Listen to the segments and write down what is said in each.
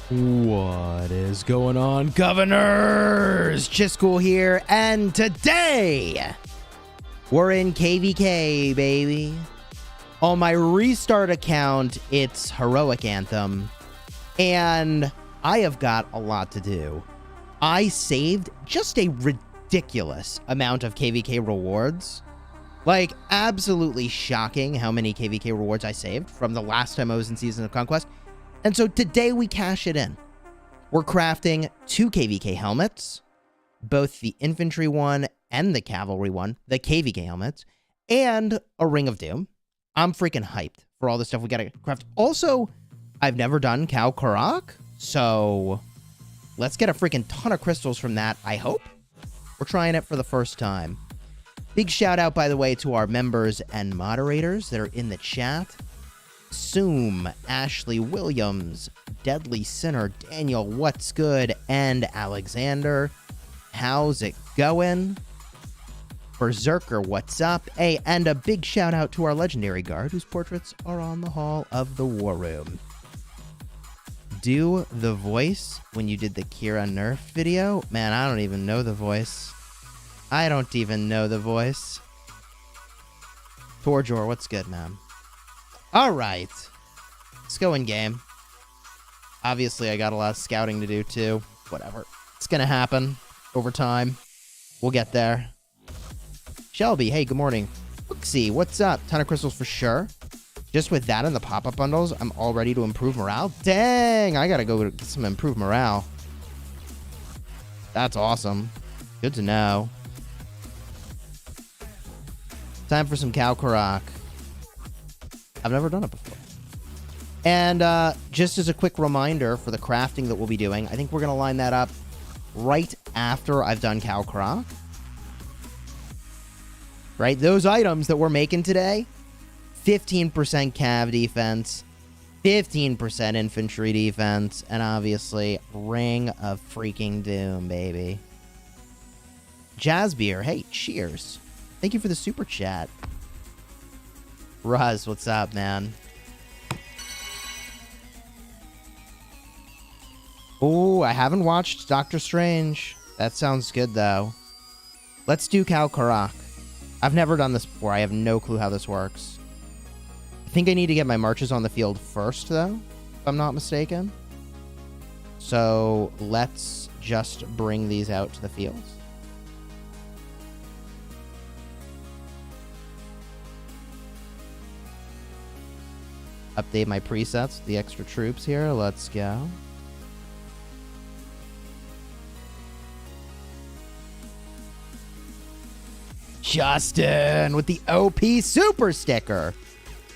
What is going on, governors? Chisgule here, and today we're in KvK, baby. On my restart account, it's Heroic Anthem, and I have got a lot to do. I saved just a ridiculous amount of KvK rewards. Like, absolutely shocking how many KvK rewards I saved from the last time I was in Season of Conquest. And so today we cash it in. We're crafting 2 KvK helmets, both the infantry one and the cavalry one, the KvK helmets, and a Ring of Doom. I'm freaking hyped for all the stuff we gotta craft. Also, I've never done Kao Karak, so let's get a freaking ton of crystals from that, I hope. We're trying it for the first time. Big shout out, by the way, to our members and moderators that are in the chat. Soom, Ashley Williams, Deadly Sinner, Daniel, What's Good, and Alexander. How's it going? Berserker, what's up? Hey, and a big shout out to our legendary guard whose portraits are on the Hall of the War Room. Do the voice when you did the Kira nerf video? Man, I don't even know the voice. I don't even know the voice. Torjor, what's good, man? Alright. Let's go in game. Obviously, I got a lot of scouting to do, too. Whatever. It's gonna happen over time. We'll get there. Shelby, hey, good morning. Booksy, what's up? Ton of crystals for sure. Just with that and the pop-up bundles, I'm all ready to improve morale. Dang, I gotta go get some improved morale. That's awesome. Good to know. Time for some Kark Karak. I've never done it before. And just as a quick reminder for the crafting that we'll be doing, I think we're going to line that up right after I've done Kark Karak. Right? Those items that we're making today, 15% cav defense, 15% infantry defense, and obviously Ring of freaking Doom, baby. Jazzbeer, hey, cheers. Thank you for the super chat. Ruz, what's up, man? Oh, I haven't watched Doctor Strange. That sounds good, though. Let's do Kao Karak. I've never done this before. I have no clue how this works. I think I need to get my marches on the field first, though, if I'm not mistaken. So let's just bring these out to the fields. Update my presets, the extra troops here. Let's go. Justin with the OP super sticker.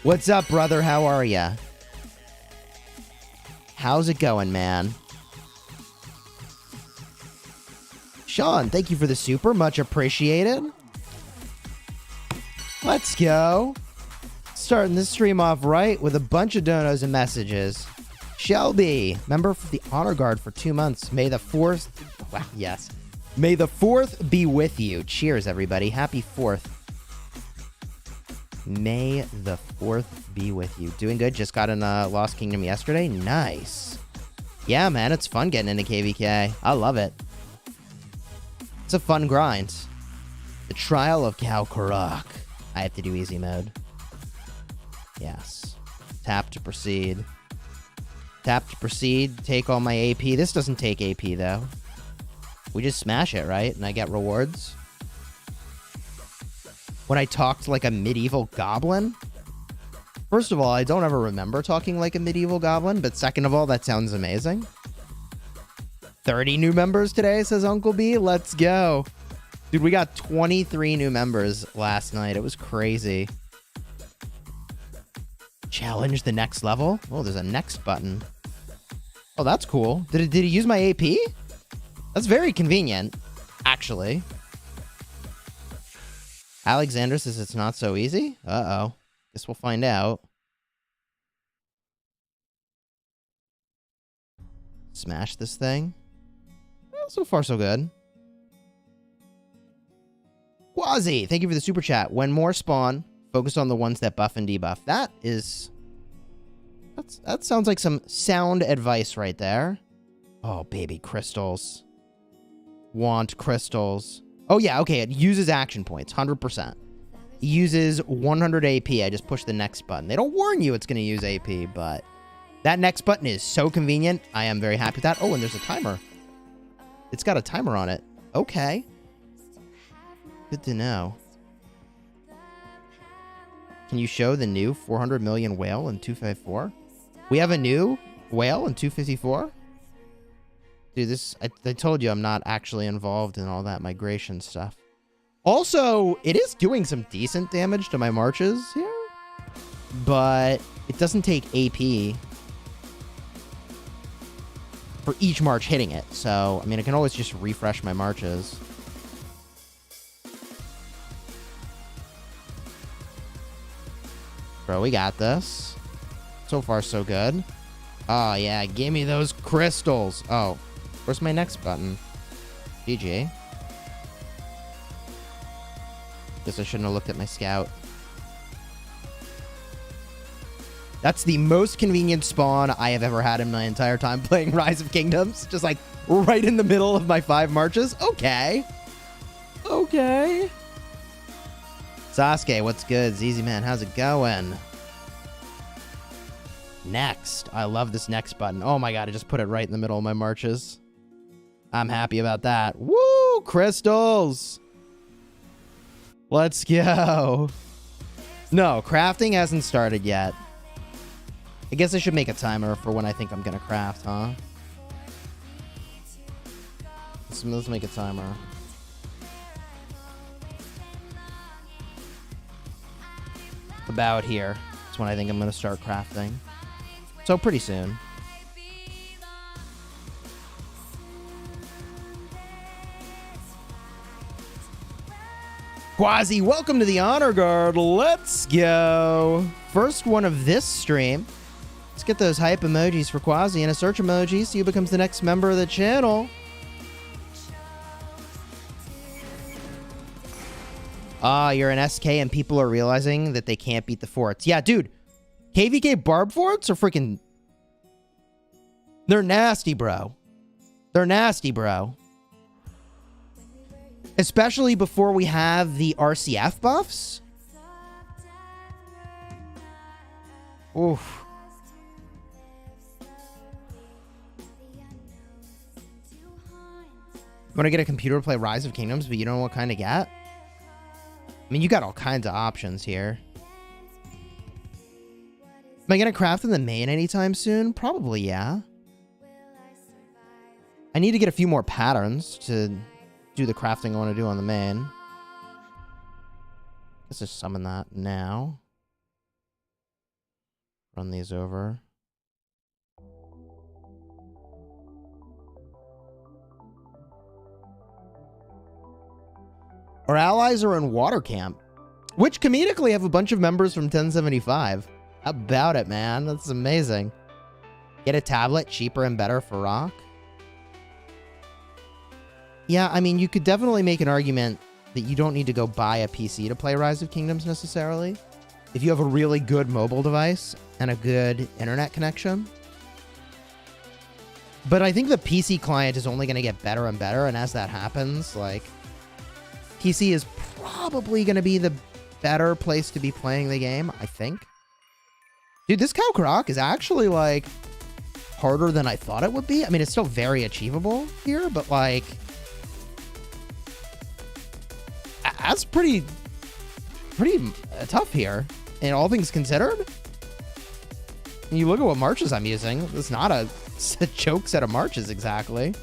What's up, brother? How are ya? How's it going, man? Sean, thank you for the super. Much appreciated. Let's go. Starting this stream off right with a bunch of donos and messages. Shelby, member for the Honor Guard for 2 months. May the 4th... Wow, yes. May the 4th be with you. Cheers, everybody. Happy 4th. May the 4th be with you. Doing good. Just got in Lost Kingdom yesterday. Nice. Yeah, man. It's fun getting into KvK. I love it. It's a fun grind. The Trial of Kao Karuak. I have to do easy mode. Yes. Tap to proceed. Tap to proceed. Take all my AP. This doesn't take AP, though. We just smash it, right? And I get rewards. When I talked like a medieval goblin? First of all, I don't ever remember talking like a medieval goblin. But second of all, that sounds amazing. 30 new members today, says Uncle B. Let's go. Dude, we got 23 new members last night. It was crazy. Challenge the next level? Oh, there's a next button. Oh, that's cool. Did he use my AP? That's very convenient, actually. Alexander says it's not so easy? Uh-oh. Guess we'll find out. Smash this thing. Well, so far, so good. Quasi, thank you for the super chat. When more spawn, focus on the ones that buff and debuff. That's That sounds like some sound advice right there. Oh, baby, crystals. Want crystals. Oh, yeah, okay, it uses action points, 100%. It uses 100 AP. I just push the next button. They don't warn you it's going to use AP, but that next button is so convenient. I am very happy with that. Oh, and there's a timer. It's got a timer on it. Okay. Good to know. Can you show the new 400 million whale in 254? We have a new whale in 254? Dude, this... I told you I'm not actually involved in all that migration stuff. Also, it is doing some decent damage to my marches here. But it doesn't take AP for each march hitting it. So, I mean, I can always just refresh my marches. Bro, we got this. So far, so good. Oh, yeah. Give me those crystals. Oh, where's my next button? GG. Guess I shouldn't have looked at my scout. That's the most convenient spawn I have ever had in my entire time playing Rise of Kingdoms. Just like right in the middle of my 5 marches. Okay. Okay. Sasuke, what's good? ZZ man, how's it going? Next. I love this next button. Oh my god, I just put it right in the middle of my marches. I'm happy about that. Woo! Crystals! Let's go. No, crafting hasn't started yet. I guess I should make a timer for when I think I'm gonna craft, huh? Let's make a timer. About here. That's when I think I'm gonna start crafting. So pretty soon. Quasi, welcome to the Honor Guard. Let's go. First one of this stream. Let's get those hype emojis for Quasi and a search emoji so he becomes the next member of the channel. Ah, you're an SK and people are realizing that they can't beat the forts. Yeah, dude. KvK barb forts are freaking... They're nasty, bro. They're nasty, bro. Especially before we have the RCF buffs. Oof. You want to get a computer to play Rise of Kingdoms, but you don't know what kind to get? I mean, you got all kinds of options here. Am I going to craft in the main anytime soon? Probably, yeah. I need to get a few more patterns to do the crafting I want to do on the main. Let's just summon that now. Run these over. Our allies are in Water Camp, which comedically have a bunch of members from 1075. How about it, man? That's amazing. Get a tablet, cheaper and better for Rock. Yeah, I mean, you could definitely make an argument that you don't need to go buy a PC to play Rise of Kingdoms necessarily. If you have a really good mobile device and a good internet connection. But I think the PC client is only going to get better and better, and as that happens, like... PC is probably going to be the better place to be playing the game, I think. Dude, this Kao Karak is actually, like, harder than I thought it would be. I mean, it's still very achievable here, but, like... That's pretty tough here, in all things considered. When you look at what marches I'm using, it's not a joke set of marches, exactly.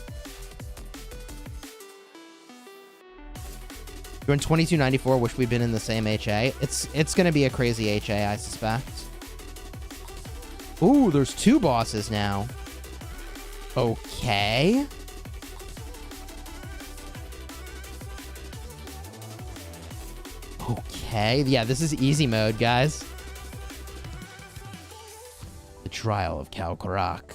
You're in 2294. Wish we'd been in the same HA. It's gonna be a crazy HA, I suspect. Ooh, there's 2 bosses now. Okay. Okay. Yeah, this is easy mode, guys. The Trial of Kark Karak.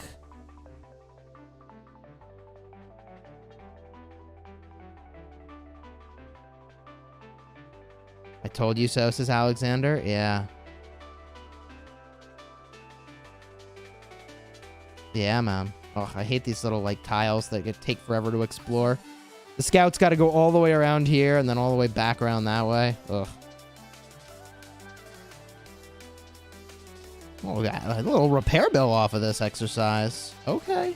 I told you so, says Alexander. Yeah. Yeah, man. Oh, I hate these little, like, tiles that take forever to explore. The scout's got to go all the way around here and then all the way back around that way. Ugh. Oh, we got a little repair bill off of this exercise. Okay.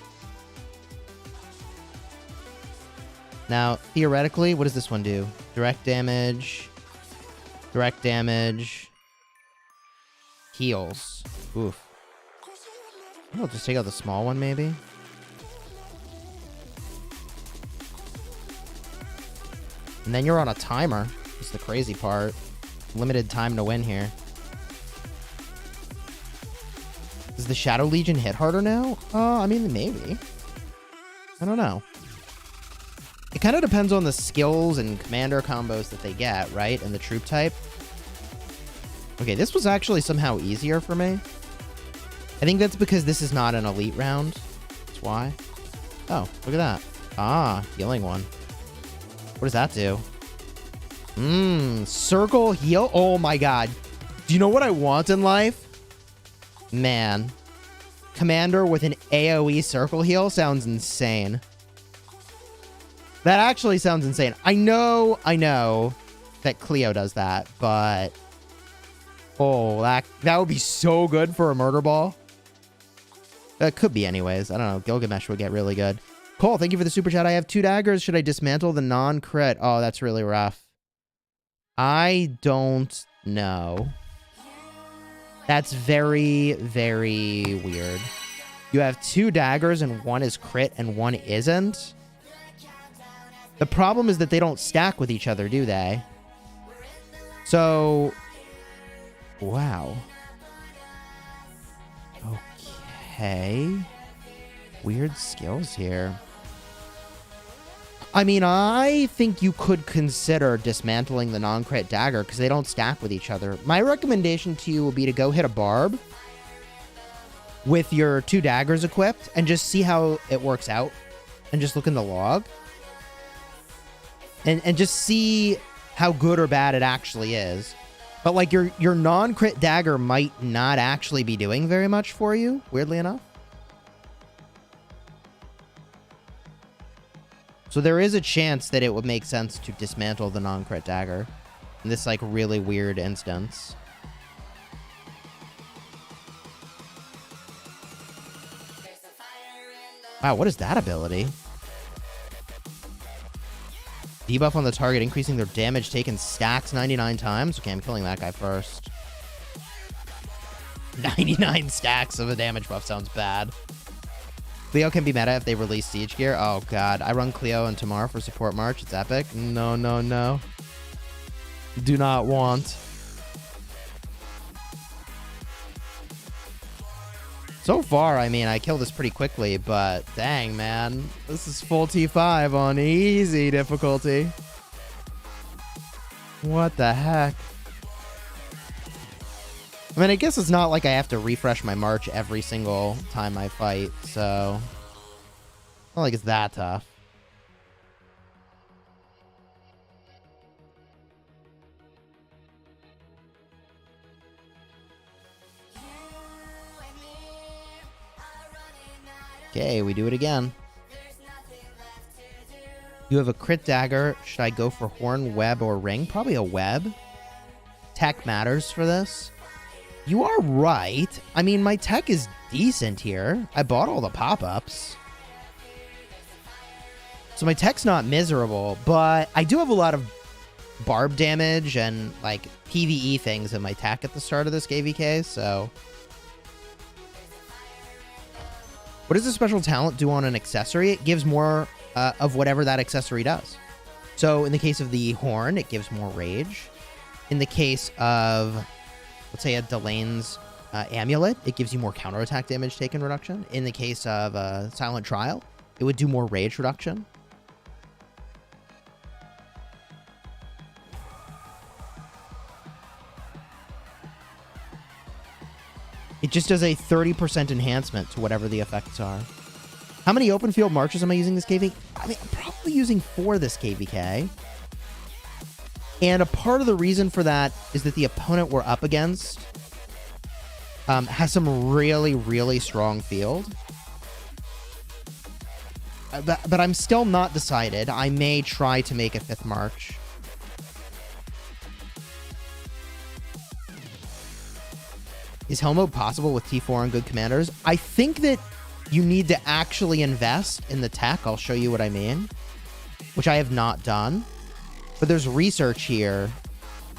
Now, theoretically, what does this one do? Direct damage. Direct damage. Heals. Oof. I'll just take out the small one, maybe. And then you're on a timer. That's the crazy part. Limited time to win here. Does the Shadow Legion hit harder now? I mean, maybe. I don't know. It kind of depends on the skills and commander combos that they get, right? And the troop type. Okay, this was actually somehow easier for me. I think that's because this is not an elite round. That's why. Oh, look at that. Ah, healing one. What does that do? Circle heal. Oh my god. Do you know what I want in life? Man. Commander with an AoE circle heal sounds insane. That actually sounds insane. I know that Cleo does that, but... Oh, that would be so good for a murder ball. It could be anyways. I don't know. Gilgamesh would get really good. Cole, thank you for the super chat. I have 2 daggers. Should I dismantle the non-crit? Oh, that's really rough. I don't know. That's very, very weird. You have 2 daggers and one is crit and one isn't. The problem is that they don't stack with each other, do they? So... Wow. Okay. Weird skills here. I mean, I think you could consider dismantling the non-crit dagger because they don't stack with each other. My recommendation to you would be to go hit a barb with your 2 daggers equipped and just see how it works out. And just look in the log. And just see how good or bad it actually is. But, like, your non-crit dagger might not actually be doing very much for you, weirdly enough. So there is a chance that it would make sense to dismantle the non-crit dagger in this, like, really weird instance. Wow, what is that ability? Debuff on the target, increasing their damage taken stacks 99 times. Okay, I'm killing that guy first. 99 stacks of a damage buff sounds bad. Cleo can be meta if they release Siege Gear. Oh, God. I run Cleo and Tamar for support March. It's epic. No, no, no. Do not want. So far, I mean, I killed this pretty quickly, but dang, man. This is full T5 on easy difficulty. What the heck? I mean, I guess it's not like I have to refresh my March every single time I fight, so... Not like it's that tough. Okay, we do it again. You have a crit dagger. Should I go for horn, web, or ring? Probably a web. Tech matters for this. You are right. I mean, my tech is decent here. I bought all the pop-ups. So my tech's not miserable, but I do have a lot of barb damage and, like, PvE things in my tech at the start of this KvK, so... What does a special talent do on an accessory? It gives more of whatever that accessory does. So in the case of the horn, it gives more rage. In the case of, let's say, a Delane's amulet, it gives you more counterattack damage taken reduction. In the case of a Silent Trial, it would do more rage reduction. It just does a 30% enhancement to whatever the effects are. How many open field marches am I using this KvK? I mean, I'm probably using 4 this KvK. And a part of the reason for that is that the opponent we're up against has some really, really strong field. but I'm still not decided. I may try to make a 5th March. Is Helm mode possible with T4 and good commanders? I think that you need to actually invest in the tech. I'll show you what I mean, which I have not done. But there's research here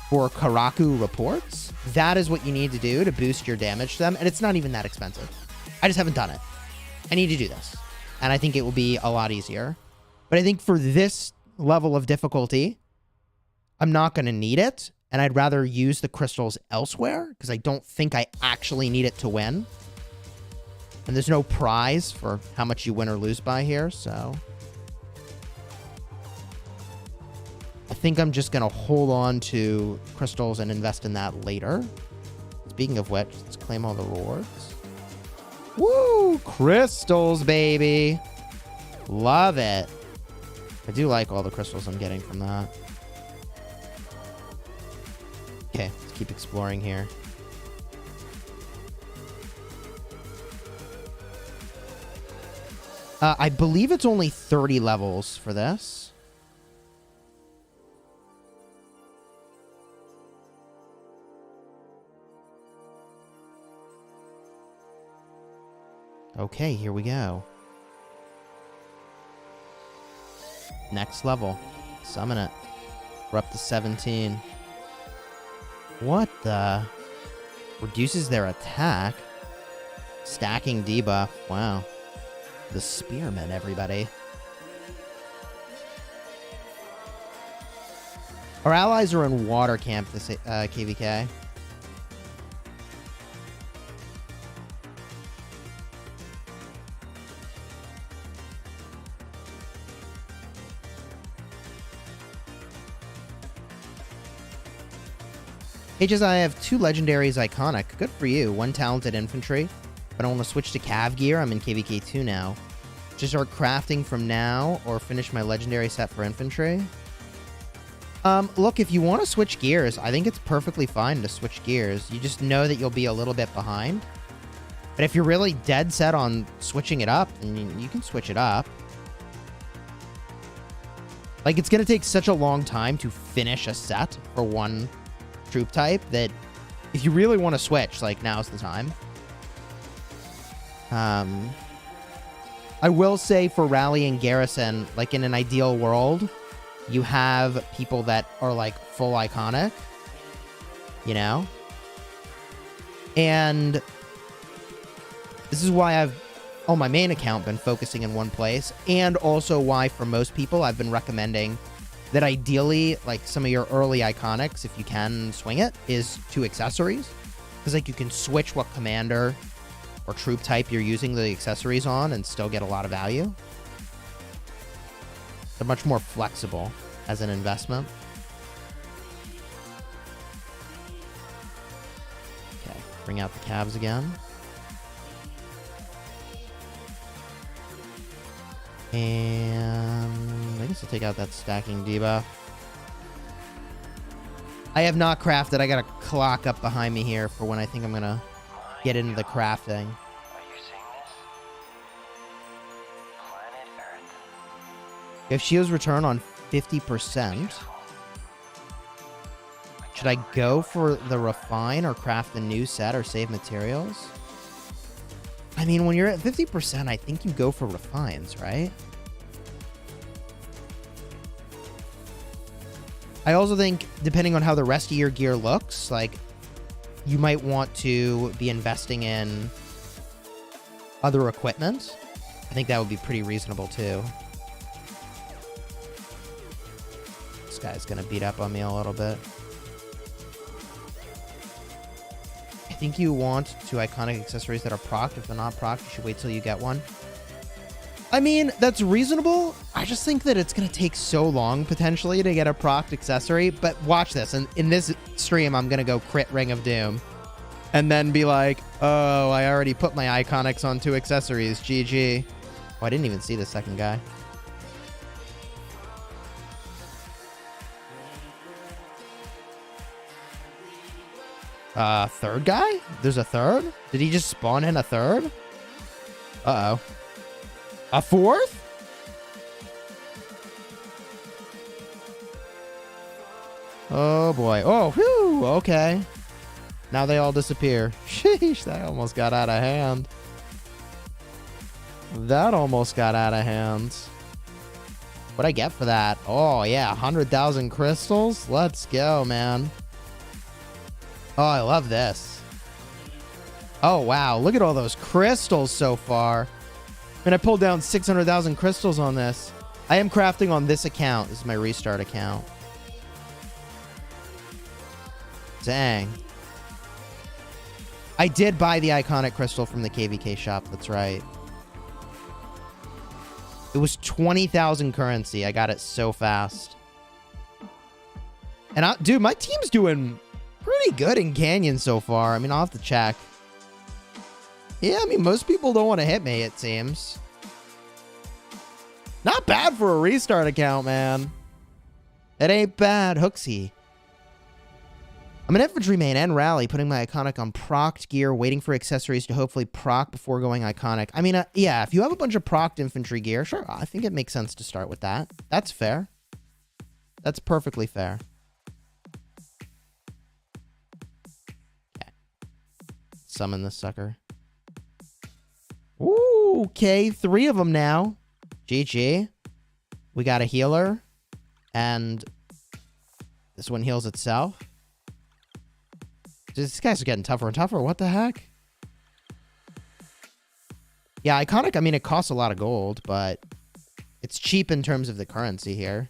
for Karaku reports. That is what you need to do to boost your damage to them. And it's not even that expensive. I just haven't done it. I need to do this. And I think it will be a lot easier. But I think for this level of difficulty, I'm not going to need it. And I'd rather use the crystals elsewhere because I don't think I actually need it to win. And there's no prize for how much you win or lose by here, so I think I'm just going to hold on to crystals and invest in that later. Speaking of which, let's claim all the rewards. Woo! Crystals, baby! Love it. I do like all the crystals I'm getting from that. Okay, let's keep exploring here. I believe it's only 30 levels for this. Okay, here we go. Next level. Summon it. We're up to 17. What the? Reduces their attack. Stacking debuff. Wow. The Spearman, everybody. Our allies are in water camp, this KvK. Ages, I have 2 legendaries iconic. Good for you. 1 talented infantry. But I want to switch to Cav gear. I'm in KvK 2 now. Just start crafting from now or finish my legendary set for infantry. Look, if you want to switch gears, I think it's perfectly fine to switch gears. You just know that you'll be a little bit behind. But if you're really dead set on switching it up, then you can switch it up. Like, it's going to take such a long time to finish a set for one troop type that if you really want to switch, like, now's the time. I will say for rally and garrison, like in an ideal world, you have people that are like full iconic, you know? And this is why I've, on my main account, been focusing in one place, and also why for most people I've been recommending that ideally, like some of your early iconics, if you can swing it, is 2 accessories. Because like you can switch what commander or troop type you're using the accessories on and still get a lot of value. They're much more flexible as an investment. Okay, bring out the calves again. And I guess I'll take out that stacking debuff. I have not crafted. I got a clock up behind me here for when I think I'm going to get into the crafting. Are you seeing this? Planet Earth. If shields return on 50%, should I go for the refine or craft a new set or save materials? I mean, when you're at 50%, I think you go for refines, right? I also think, depending on how the rest of your gear looks, like, you might want to be investing in other equipment. I think that would be pretty reasonable, too. This guy's going to beat up on me a little bit. I think you want 2 iconic accessories that are procced. If they're not procced, you should wait till you get one. I mean, that's reasonable. I just think that it's going to take so long, potentially, to get a procced accessory. But watch this. And in this stream, I'm going to go crit Ring of Doom. And then be like, oh, I already put my iconics on 2 accessories. GG. Oh, I didn't even see the second guy. Third guy? There's a third? Did he just spawn in a third? Uh-oh. A fourth? Oh, boy. Oh, whew. Okay. Now they all disappear. Sheesh, that almost got out of hand. That almost got out of hand. What'd I get for that? Oh, yeah, 100,000 crystals? Let's go, man. Oh, I love this. Oh, wow. Look at all those crystals so far. I mean, I pulled down 600,000 crystals on this. I am crafting on this account. This is my restart account. Dang. I did buy the iconic crystal from the KvK shop. That's right. It was 20,000 currency. I got it so fast. And dude, my team's doing pretty good in Canyon so far. I mean, I'll have to check. Yeah, I mean, most people don't want to hit me, it seems. Not bad for a restart account, man. It ain't bad. Hooksy. I'm an infantry main and rally, putting my iconic on procced gear, waiting for accessories to hopefully proc before going iconic. I mean, yeah, if you have a bunch of procced infantry gear, sure, I think it makes sense to start with that. That's fair. That's perfectly fair. Okay. Summon this sucker. Ooh, okay, 3 of them now. GG. We got a healer, and this one heals itself. These guys are getting tougher and tougher. What the heck? Yeah, iconic, I mean, it costs a lot of gold, but it's cheap in terms of the currency here.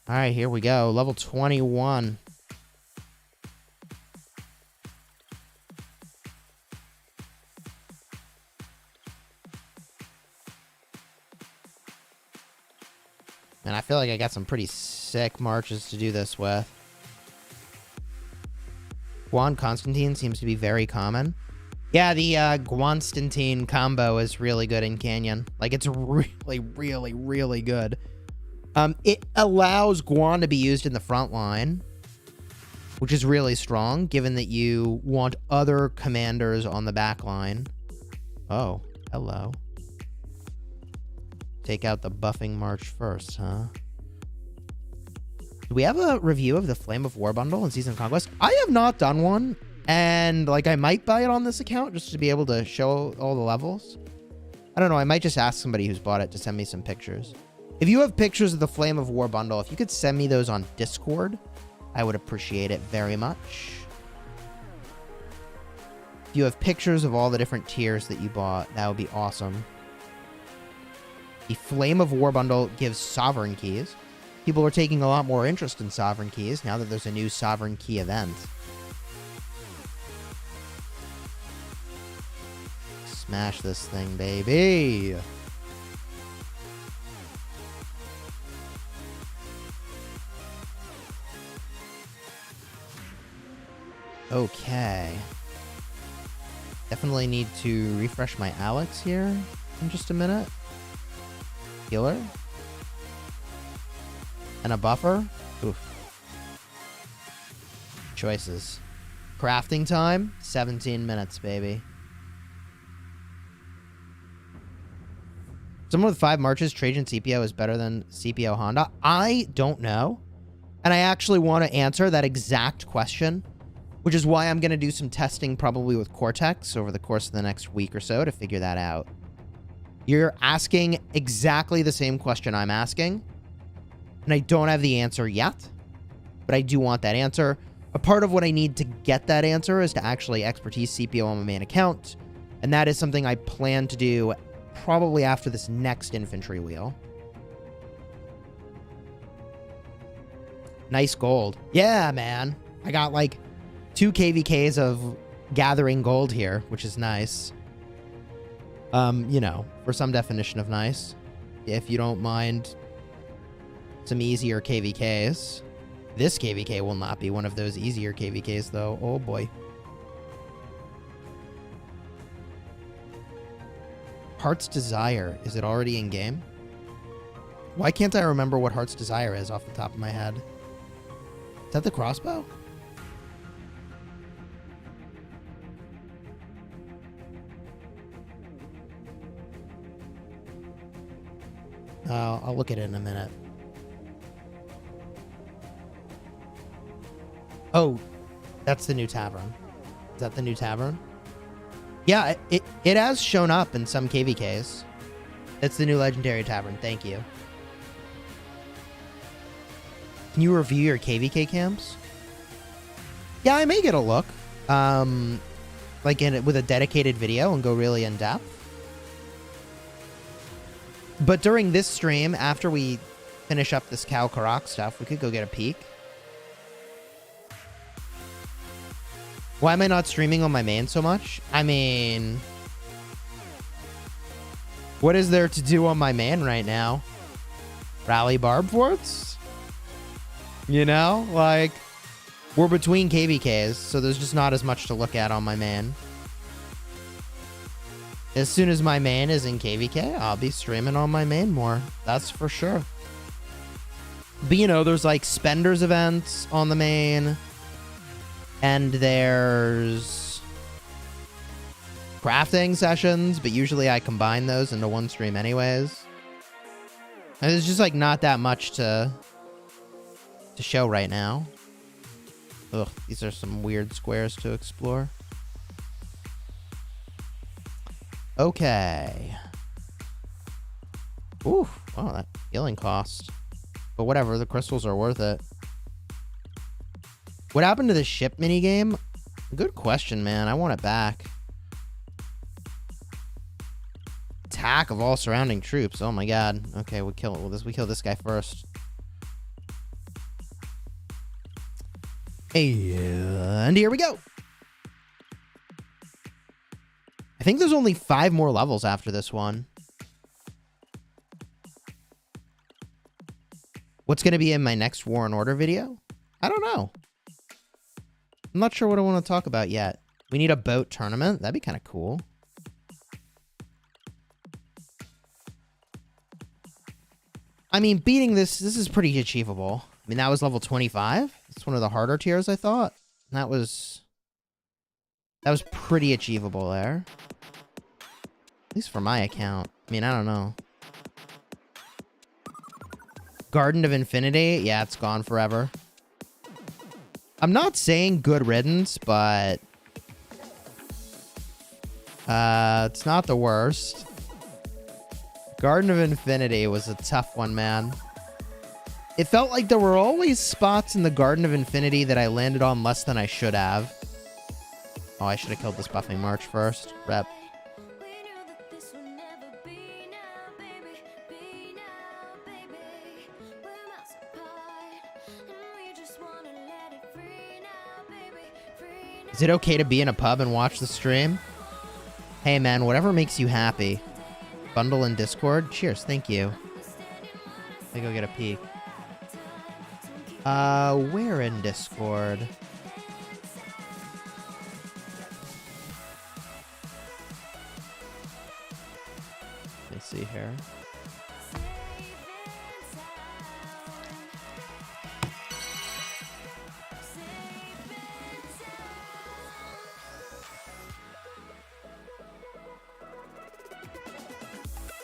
All right, here we go. Level 21. And I feel like I got some pretty sick marches to do this with. Guan Constantine seems to be very common. Yeah, the Guanstantine combo is really good in Canyon. Like, it's really, really, really good. It allows Guan to be used in the front line, which is really strong, given that you want other commanders on the back line. Oh, hello. Take out the buffing march first, huh? Do we have a review of the Flame of War bundle in Season of Conquest? I have not done one, and like I might buy it on this account just to be able to show all the levels. I don't know, I might just ask somebody who's bought it to send me some pictures. If you have pictures of the Flame of War bundle, if you could send me those on Discord, I would appreciate it very much. If you have pictures of all the different tiers that you bought, that would be awesome. The Flame of War bundle gives Sovereign Keys. People are taking a lot more interest in Sovereign Keys now that there's a new Sovereign Key event. Smash this thing, baby! Okay. Definitely need to refresh my Alex here in just a minute. Healer. And a buffer. Oof. Choices. Crafting time, 17 minutes, baby. Someone with 5 marches, Trajan CPO is better than CPO Honda. I don't know. And I actually want to answer that exact question, which is why I'm going to do some testing probably with Cortex over the course of the next week or so to figure that out. You're asking exactly the same question I'm asking, and I don't have the answer yet, but I do want that answer. A part of what I need to get that answer is to actually expertise CPO on my main account, and that is something I plan to do probably after this next infantry wheel. Nice gold. Yeah, man. I got like 2 KvKs of gathering gold here, which is nice. You know, for some definition of nice. If you don't mind some easier KvKs. This KvK will not be one of those easier KvKs, though. Oh, boy. Heart's Desire. Is it already in game? Why can't I remember what Heart's Desire is off the top of my head? Is that the crossbow? I'll look at it in a minute. Oh, that's the new tavern. Is that the new tavern? Yeah, it has shown up in some KvKs. It's the new legendary tavern. Thank you. Can you review your KvK camps? Yeah, I may get a look. Like with a dedicated video and go really in depth. But during this stream, after we finish up this Kao Karak stuff, we could go get a peek. Why am I not streaming on my main so much? I mean, what is there to do on my main right now? Rally barb forts? You know, like, we're between KvKs, so there's just not as much to look at on my main. As soon as my main is in KvK, I'll be streaming on my main more. That's for sure. But, you know, there's, like, spenders events on the main. And there's crafting sessions, but usually I combine those into one stream anyways. And there's just, like, not that much to show right now. Ugh, these are some weird squares to explore. Okay. Ooh, wow, that healing cost. But whatever, the crystals are worth it. What happened to the ship minigame? Good question, man. I want it back. Attack of all surrounding troops. Oh my god. Okay, we kill this guy first. And here we go. I think there's only 5 more levels after this one. What's going to be in my next War and Order video? I don't know. I'm not sure what I want to talk about yet. We need a boat tournament. That'd be kind of cool. I mean, beating this is pretty achievable. I mean, that was level 25. It's one of the harder tiers, I thought. That was pretty achievable there. At least for my account. I mean, I don't know. Garden of Infinity? Yeah, it's gone forever. I'm not saying good riddance, but it's not the worst. Garden of Infinity was a tough one, man. It felt like there were always spots in the Garden of Infinity that I landed on less than I should have. Oh, I should have killed this buffing march first. Rep. Is it okay to be in a pub and watch the stream? Hey, man, whatever makes you happy. Bundle in Discord? Cheers, thank you. Let me go get a peek. Where in Discord? Let me see here.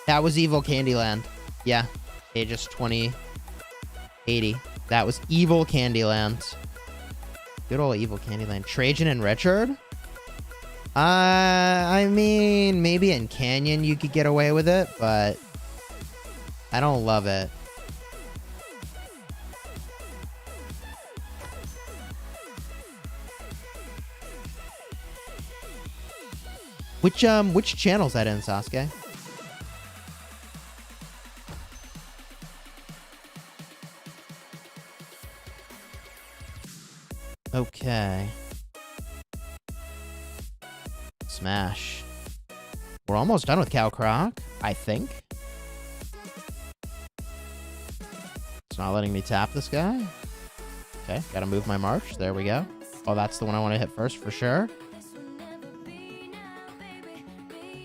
That was Evil Candyland. Yeah. Aegis 2080. That was Evil Candyland. Good old Evil Candyland. Trajan and Richard? I mean, maybe in Canyon you could get away with it, but I don't love it. Which channel's that in, Sasuke? Okay. Smash. We're almost done with Kark Karak, I think. It's not letting me tap this guy. Okay, gotta move my march. There we go. Oh, that's the one I want to hit first for sure.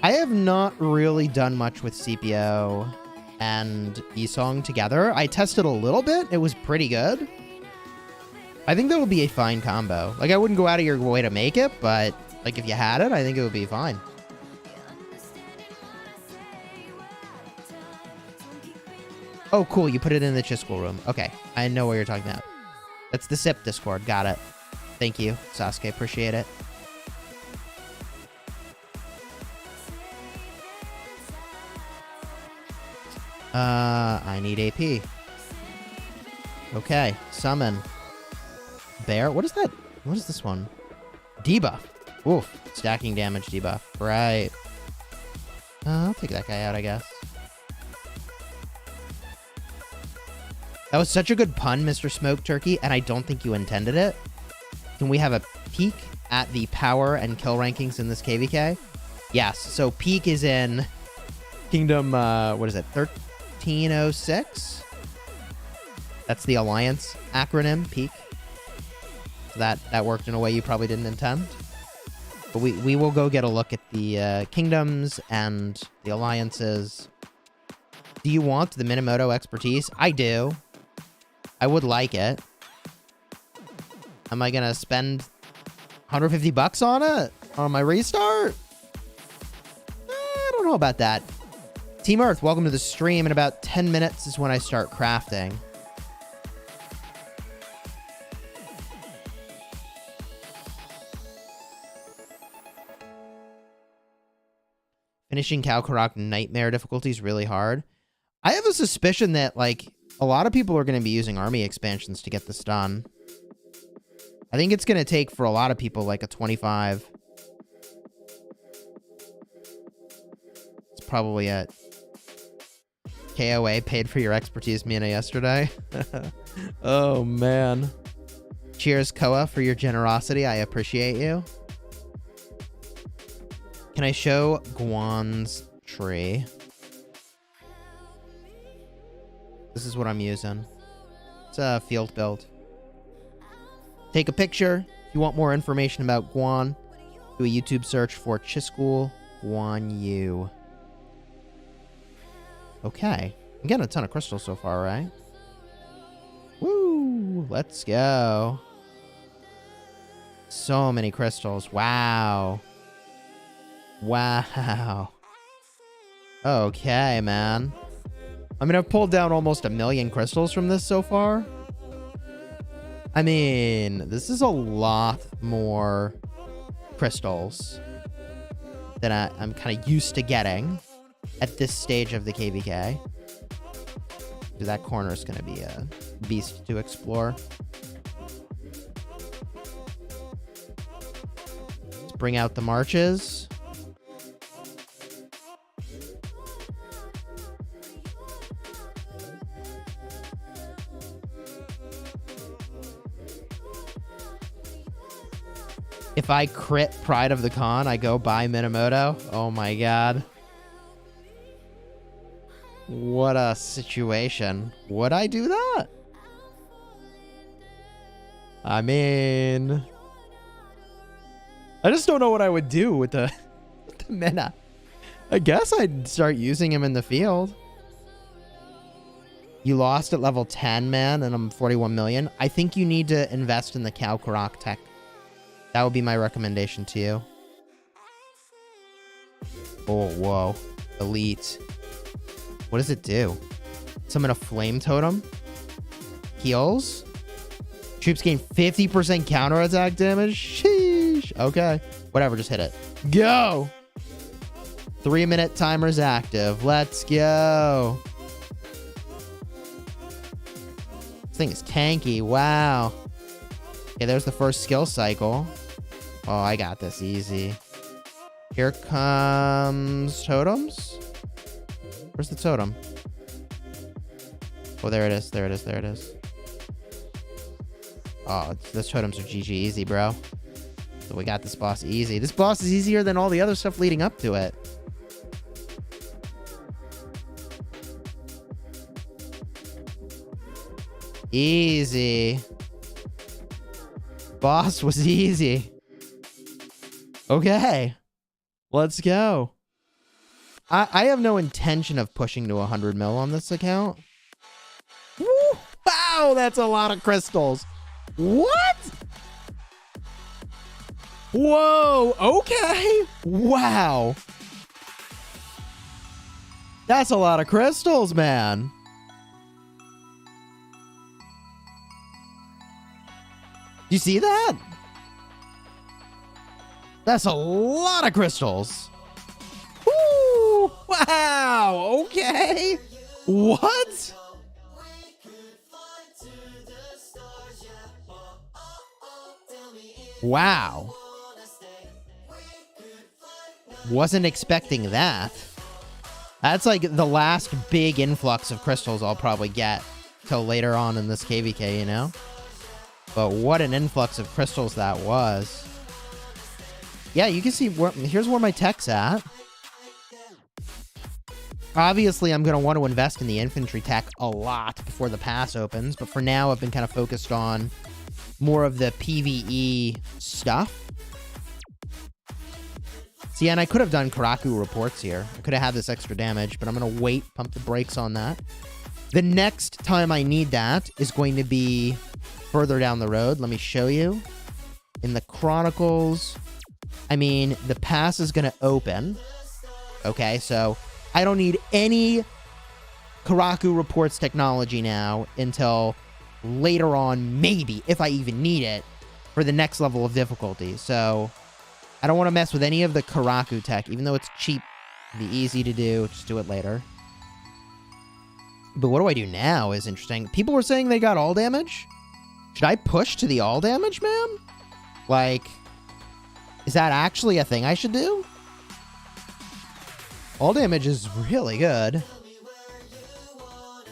I have not really done much with CPO and Esong together. I tested a little bit. It was pretty good. I think that would be a fine combo. Like, I wouldn't go out of your way to make it, but, like, if you had it, I think it would be fine. Oh, cool. You put it in the Chisgule room. Okay. I know what you're talking about. That's the SIP Discord. Got it. Thank you, Sasuke. Appreciate it. I need AP. Okay. Summon. Bear. What is that? What is this one? Debuff. Oof. Stacking damage debuff. Right. I'll take that guy out, I guess. That was such a good pun, Mr. Smoke Turkey, and I don't think you intended it. Can we have a peek at the power and kill rankings in this KvK? Yes. So peak is in Kingdom, what is it? 1306? That's the Alliance acronym, peak. So that worked in a way you probably didn't intend. But we will go get a look at the kingdoms and the alliances. Do you want the Minamoto expertise? I do. I would like it. Am I gonna spend 150 bucks on it? On my restart? I don't know about that. Team Earth, welcome to the stream. In about 10 minutes is when I start crafting. Finishing Kao Karak Nightmare difficulty is really hard. I have a suspicion that, like, a lot of people are going to be using army expansions to get this done. I think it's going to take, for a lot of people, like a 25. It's probably it. KOA paid for your expertise, Mina, yesterday. Oh, man. Cheers, Koa, for your generosity. I appreciate you. Can I show Guan's tree? This is what I'm using. It's a field build. Take a picture. If you want more information about Guan, do a YouTube search for Chisgule Guan Yu. Okay. I'm getting a ton of crystals so far, right? Woo! Let's go. So many crystals. Wow. Wow. Okay, man. I mean, I've pulled down almost 1 million crystals from this so far. I mean, this is a lot more crystals than I'm kind of used to getting at this stage of the KvK. That corner is going to be a beast to explore. Let's bring out the marches. If I crit Pride of the Con, I go buy Minamoto. Oh my god. What a situation. Would I do that? I mean, I just don't know what I would do with the Mina. I guess I'd start using him in the field. You lost at level 10, man, and I'm 41 million. I think you need to invest in the Kao Karak tech. That would be my recommendation to you. Oh, whoa. Elite. What does it do? Summon a flame totem? Heals? Troops gain 50% counterattack damage? Sheesh. Okay. Whatever, just hit it. Go! 3-minute timer's active. Let's go. This thing is tanky. Wow. Okay, there's the first skill cycle. Oh, I got this easy. Here comes totems. Where's the totem? Oh, there it is. There it is. There it is. Oh, those totems are GG easy, bro. So we got this boss easy. This boss is easier than all the other stuff leading up to it. Easy. Boss was easy. Okay. Let's go. I have no intention of pushing to 100 mil on this account. Woo! Wow, that's a lot of crystals. What? Whoa, okay. Wow. That's a lot of crystals, man. You see that? That's a lot of crystals. Woo! Wow! Okay. What? Wow. Wasn't expecting that. That's like the last big influx of crystals I'll probably get till later on in this KvK, you know? But what an influx of crystals that was. Yeah, you can see here's where my tech's at. Obviously, I'm going to want to invest in the infantry tech a lot before the pass opens, but for now, I've been kind of focused on more of the PvE stuff. See, and I could have done Karaku reports here. I could have had this extra damage, but I'm going to wait, pump the brakes on that. The next time I need that is going to be further down the road. Let me show you. In the Chronicles, I mean, the pass is going to open. Okay, so I don't need any Karaku reports technology now until later on, maybe, if I even need it, for the next level of difficulty. So I don't want to mess with any of the Karaku tech, even though it's cheap, be easy to do, just do it later. But what do I do now is interesting. People were saying they got all damage. Should I push to the all damage, man? Like, is that actually a thing I should do? All damage is really good.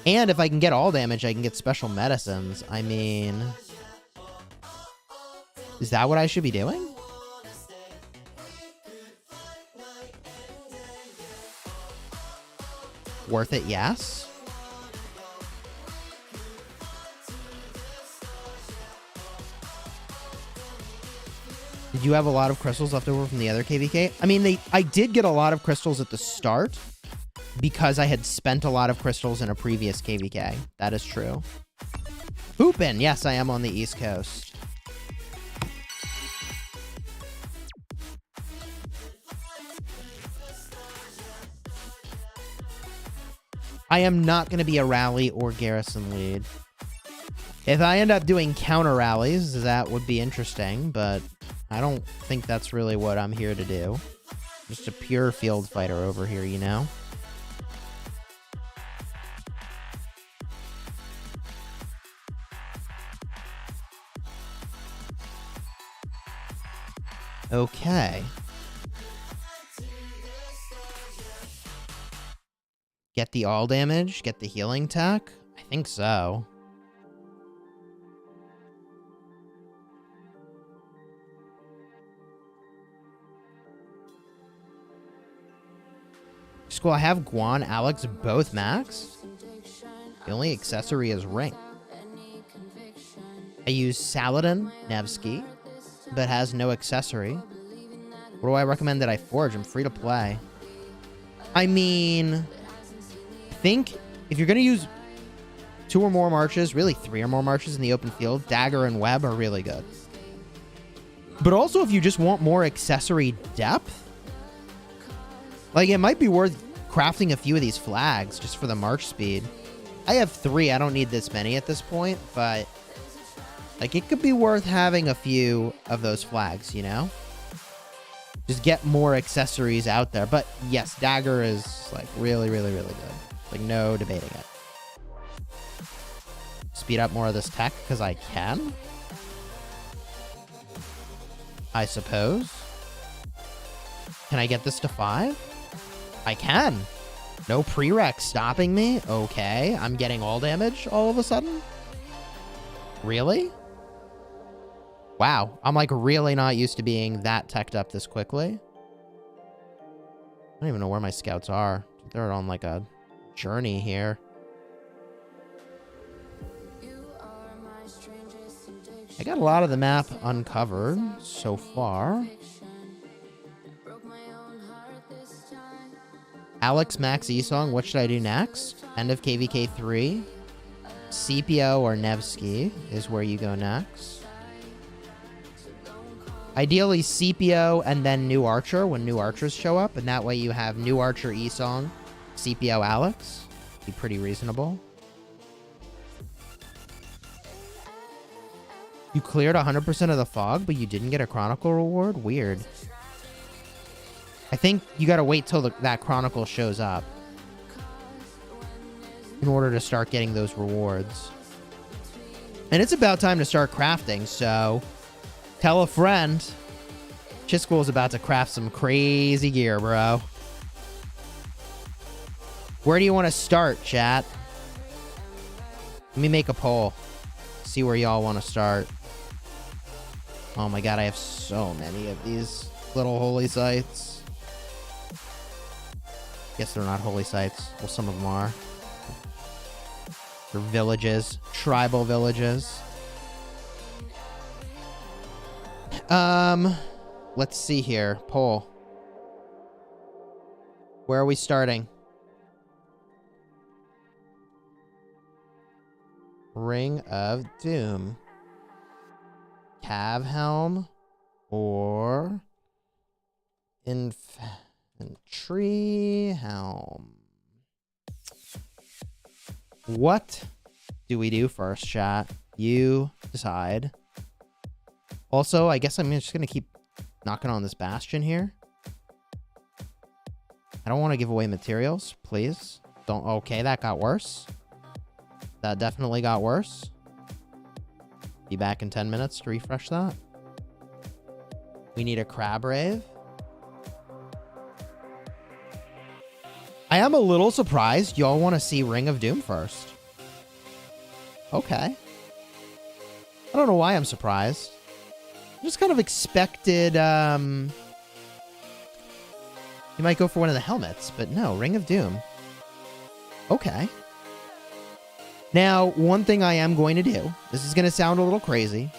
And if I can get all damage, I can get special medicines. I mean, is that what I should be doing? Worth it, yes. Did you have a lot of crystals left over from the other KvK? I mean, I did get a lot of crystals at the start because I had spent a lot of crystals in a previous KvK. That is true. Hoopin'. Yes, I am on the East Coast. I am not going to be a rally or garrison lead. If I end up doing counter rallies, that would be interesting, but I don't think that's really what I'm here to do. Just a pure field fighter over here, you know? Okay. Get the all damage? Get the healing tech? I think so. Cool, I have Guan, Alex, both max. The only accessory is Ring. I use Saladin, Nevsky, but has no accessory. What do I recommend that I forge? I'm free to play. I mean, I think if you're going to use 2 or more marches, really 3 or more marches in the open field, Dagger and Web are really good. But also if you just want more accessory depth, like it might be worth crafting a few of these flags just for the march speed. I have 3. I don't need this many at this point, but like it could be worth having a few of those flags, you know? Just get more accessories out there. But yes, Dagger is like really, really, really good. Like no debating it. Speed up more of this tech because I can, I suppose. Can I get this to 5? I can. No prereq stopping me? Okay, I'm getting all damage all of a sudden? Really? Wow, I'm like really not used to being that teched up this quickly. I don't even know where my scouts are. They're on like a journey here. I got a lot of the map uncovered so far. Alex Max E-Song, what should I do next? End of KvK 3. CPO or Nevsky is where you go next. Ideally CPO and then New Archer when new archers show up, and that way you have New Archer E-Song, CPO Alex. Be pretty reasonable. You cleared 100% of the fog, but you didn't get a Chronicle reward? Weird. I think you gotta wait till that Chronicle shows up in order to start getting those rewards. And it's about time to start crafting, so tell a friend. Chisgule is about to craft some crazy gear, bro. Where do you want to start, chat? Let me make a poll. See where y'all want to start. Oh my god, I have so many of these little holy sites. Guess they're not holy sites. Well, some of them are. They're villages. Tribal villages. Let's see here. Poll. Where are we starting? Ring of Doom. Helm or Infantry Helm. What do we do first, chat? You decide. Also, I guess I'm just going to keep knocking on this bastion here. I don't want to give away materials, please. Don't. Okay, that got worse. That definitely got worse. Be back in 10 minutes to refresh that. We need a crab rave. I am a little surprised y'all want to see Ring of Doom first. Okay. I don't know why I'm surprised. I just kind of expected, you might go for one of the helmets, but no, Ring of Doom. Okay. Now, one thing I am going to do, this is going to sound a little crazy,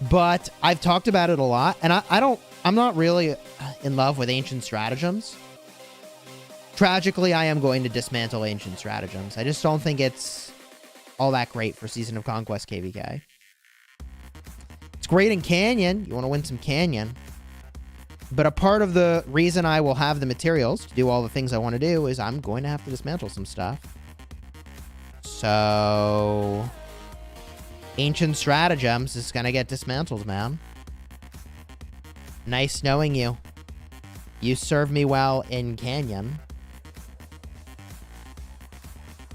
but I've talked about it a lot, and I'm not really in love with ancient stratagems. Tragically, I am going to dismantle ancient stratagems. I just don't think it's all that great for Season of Conquest KvK. It's great in Canyon. You want to win some Canyon. But a part of the reason I will have the materials to do all the things I want to do is I'm going to have to dismantle some stuff. So ancient stratagems is going to get dismantled, man. Nice knowing you. You served me well in Canyon.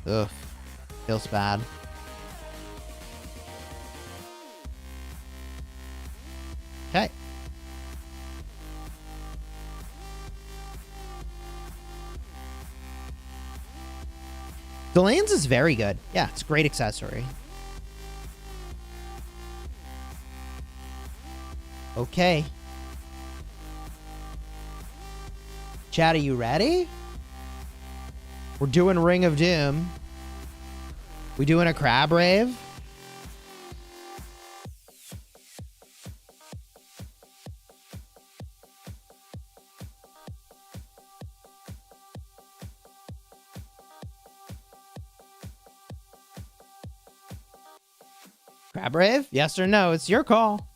Ugh. Feels bad. Okay. The lens is very good. Yeah, it's a great accessory. Okay. Chat, are you ready? We're doing Ring of Doom. We doing a crab rave? Crab rave? Yes or no? It's your call.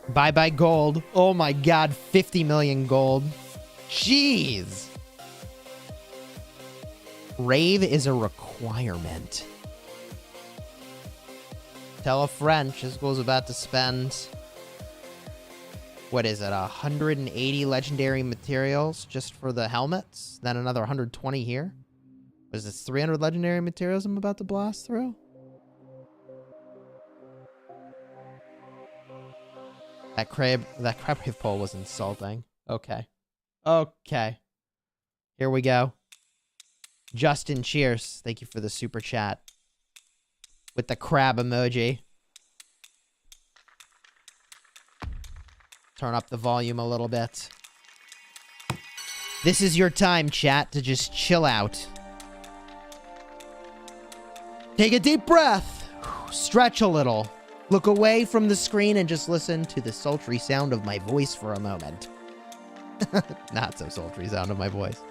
Bye-bye gold. Oh my god, 50 million gold. Jeez. Rave is a requirement. Tell a friend. Chisgule's about to spend... what is it, 180 legendary materials just for the helmets? Then another 120 here? What is this, 300 legendary materials I'm about to blast through? That crab rave pole was insulting. Okay. Okay. Here we go. Justin, cheers. Thank you for the super chat. With the crab emoji. Turn up the volume a little bit. This is your time, chat, to just chill out. Take a deep breath. Stretch a little. Look away from the screen and just listen to the sultry sound of my voice for a moment. Not so sultry sound of my voice.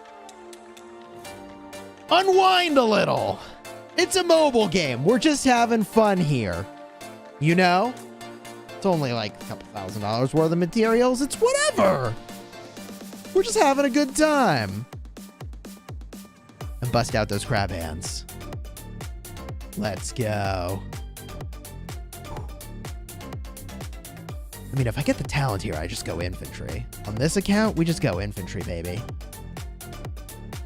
Unwind a little. It's a mobile game. We're just having fun here. You know? It's only like a couple $1,000 worth of materials. It's whatever. We're just having a good time. And bust out those crab hands. Let's go. I mean, if I get the talent here, I just go infantry. On this account, we just go infantry, baby.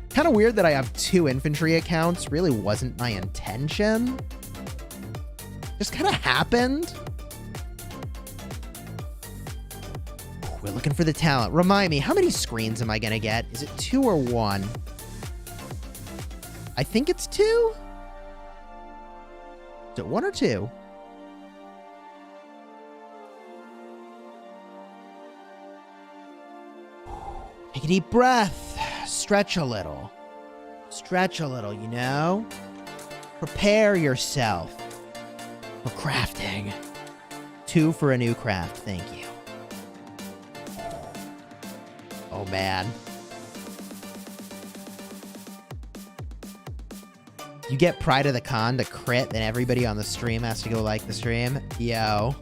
Kind of weird that I have 2 infantry accounts. Really wasn't my intention. Just kind of happened. We're looking for the talent. Remind me, how many screens am I going to get? Is it 2 or 1? I think it's 2. Is it 1 or 2? Take a deep breath. Stretch a little. Stretch a little, you know? Prepare yourself for crafting. 2 for a new craft. Thank you. Oh, man. You get Pride of the Con to crit, then everybody on the stream has to go like the stream. Yo.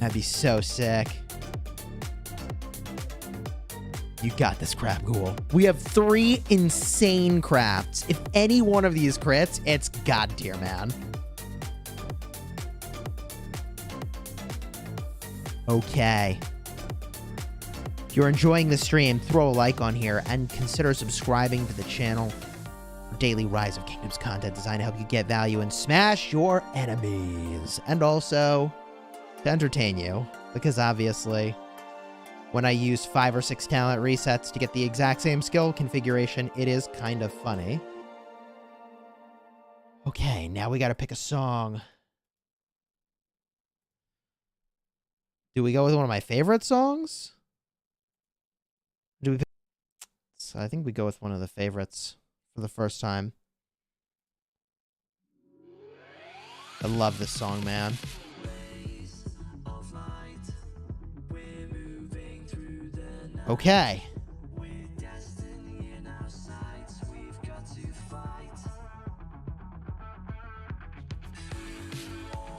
That'd be so sick. You got this, Crab Ghoul. We have 3 insane crafts. If any one of these crits, it's god tier, man. Okay. If you're enjoying the stream, throw a like on here and consider subscribing to the channel for daily Rise of Kingdoms content designed to help you get value and smash your enemies. And also to entertain you, because obviously when I use 5 or 6 talent resets to get the exact same skill configuration, it is kind of funny. Okay, now we gotta pick a song. Do we go with one of my favorite songs? Do we pick... So I think we go with one of the favorites for the first time. I love this song, man. Okay.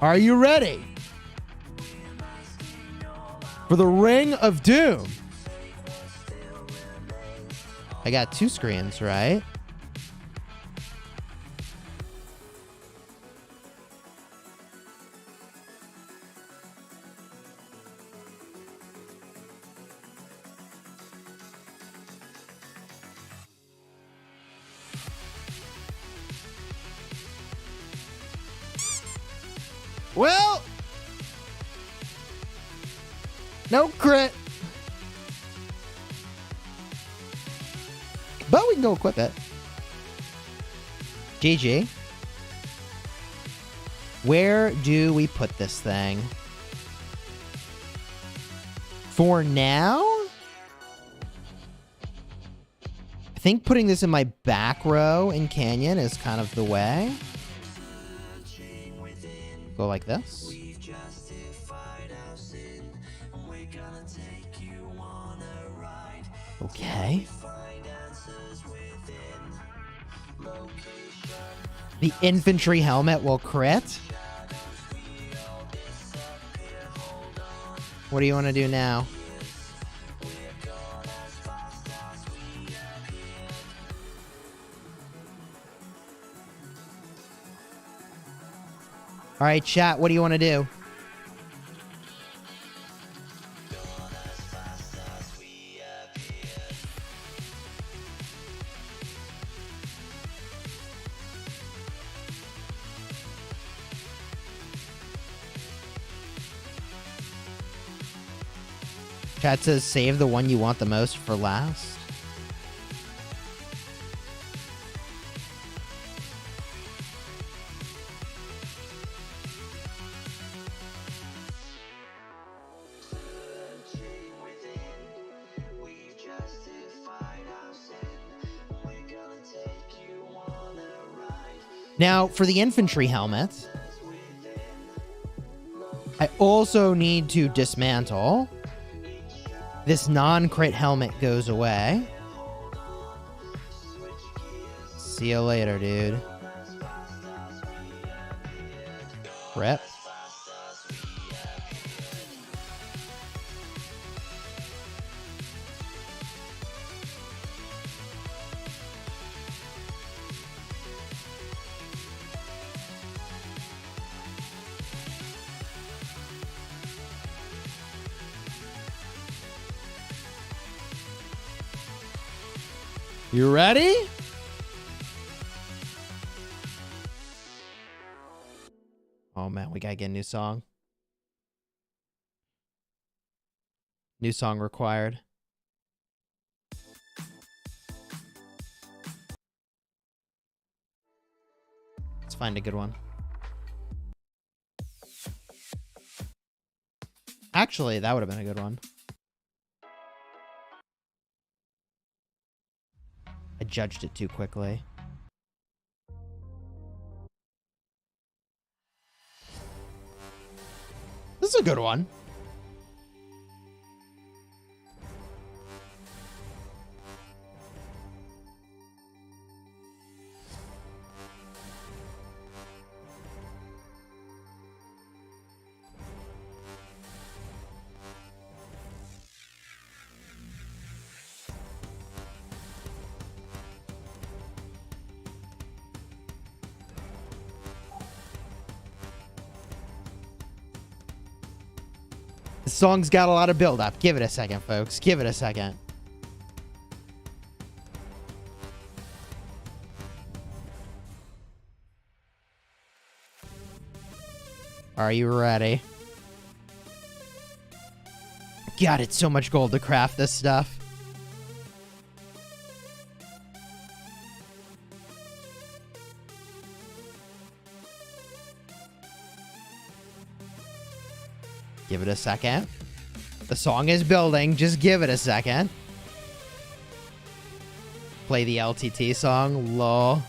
Are you ready for the Ring of Doom? I got 2 screens, right? Well, no crit. But we can go equip it. GG. Where do we put this thing? For now, I think putting this in my back row in Canyon is kind of the way. Go like this. Okay. The infantry helmet will crit. What do you want to do now? All right, chat, what do you want to do? Chat says save the one you want the most for last. Now, for the infantry helmet, I also need to dismantle. This non-crit helmet goes away. See you later, dude. Rip. You ready? Oh man, we gotta get a new song. New song required. Let's find a good one. Actually, that would have been a good one. I judged it too quickly. This is a good one. The song's got a lot of build up. Give it a second, folks. Give it a second. Are you ready? God, it's so much gold to craft this stuff. Give it a second. The song is building. Just give it a second. Play the LTT song. Lol.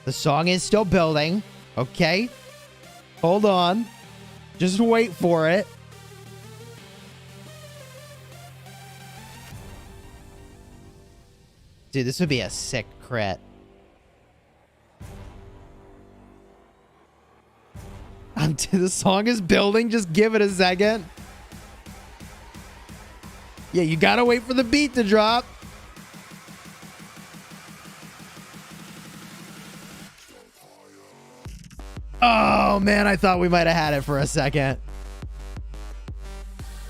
The song is still building. Okay. Hold on. Just wait for it. Dude, this would be a sick crit. The song is building. Just give it a second. Yeah, you gotta wait for the beat to drop. Oh, man, I thought we might have had it for a second.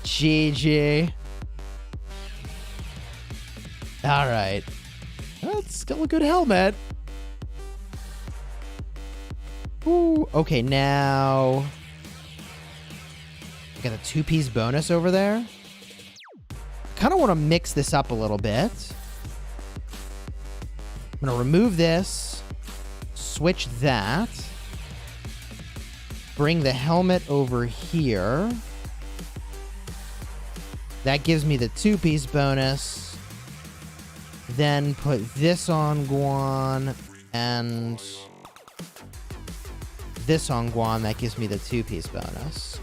GG. All right. That's still a good helmet. Ooh, okay, now I got a 2-piece bonus over there. Kind of want to mix this up a little bit. I'm going to remove this, switch that, bring the helmet over here. That gives me the 2-piece bonus. Then put this on Guan and this on Guan. That gives me the 2-piece bonus.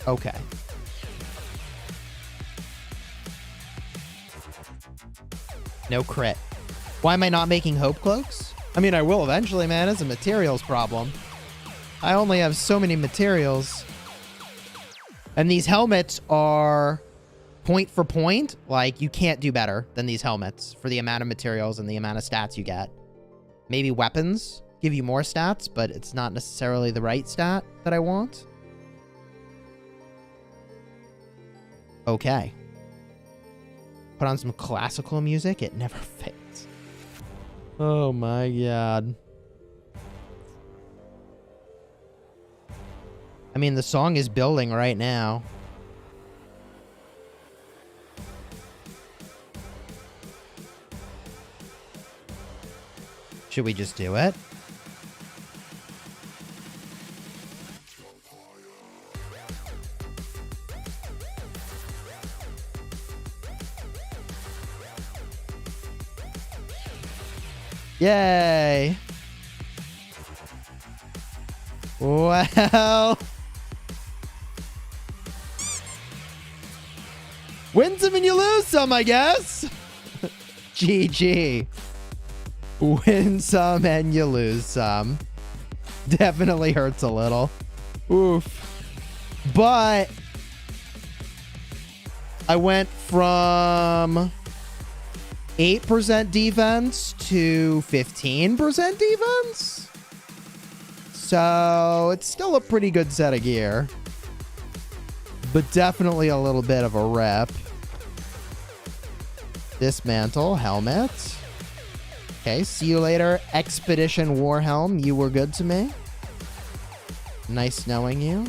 Okay. No crit. Why am I not making hope cloaks? I mean, I will eventually, man. It's a materials problem. I only have so many materials. And these helmets are point for point. Like, you can't do better than these helmets for the amount of materials and the amount of stats you get. Maybe weapons give you more stats, but it's not necessarily the right stat that I want. Okay. Put on some classical music. It never fails. Oh my god. I mean, the song is building right now. Should we just do it? Yay! Well, win some and you lose some, I guess. GG. Win some and you lose some. Definitely hurts a little. Oof. But I went from 8% defense to 15% defense. So it's still a pretty good set of gear, but definitely a little bit of a rep. Dismantle, helmet. Okay, see you later, Expedition Warhelm. You were good to me. Nice knowing you.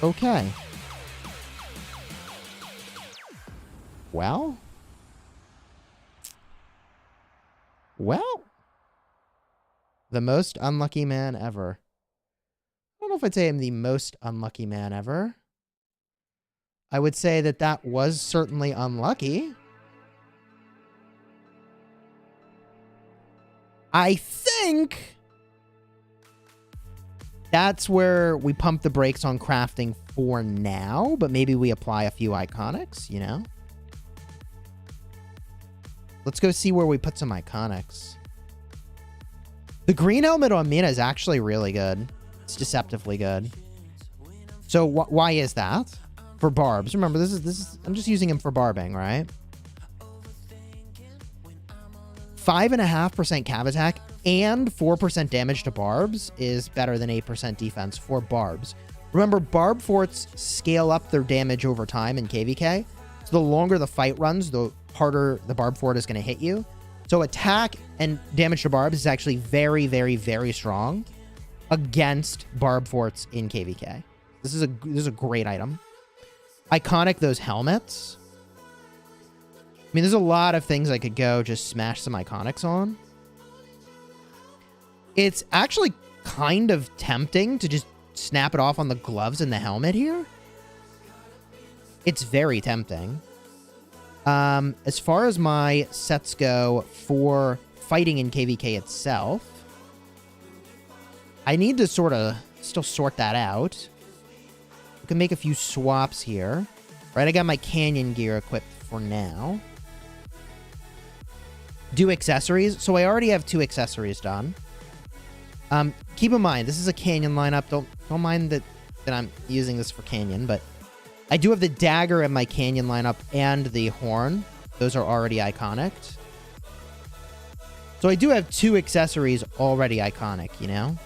Okay. Well. The most unlucky man ever. I don't know if I'd say I'm the most unlucky man ever. I would say that that was certainly unlucky. I think that's where we pump the brakes on crafting for now, but maybe we apply a few iconics, you know? Let's go see where we put some iconics. The green helmet on Mina is actually really good. It's deceptively good. So why is that? For barbs. Remember, this is I'm just using him for barbing, right? 5.5% cav attack and 4% damage to barbs is better than 8% defense for barbs. Remember, barb forts scale up their damage over time in KvK. So the longer the fight runs, the harder the barb fort is going to hit you. So attack and damage to barbs is actually very, very, very strong against barb forts in KvK. This is a great item. Iconic, those helmets. I mean, there's a lot of things I could go just smash some iconics on. It's actually kind of tempting to just snap it off on the gloves and the helmet here. It's very tempting. As far as my sets go for fighting in KvK itself, I need to sort of still sort that out. We can make a few swaps here. Right, I got my canyon gear equipped for now. Do accessories. So I already have 2 accessories done. Keep in mind, this is a canyon lineup. Don't mind that I'm using this for canyon, but I do have the dagger in my canyon lineup and the horn. Those are already iconic. So I do have 2 accessories already iconic, you know?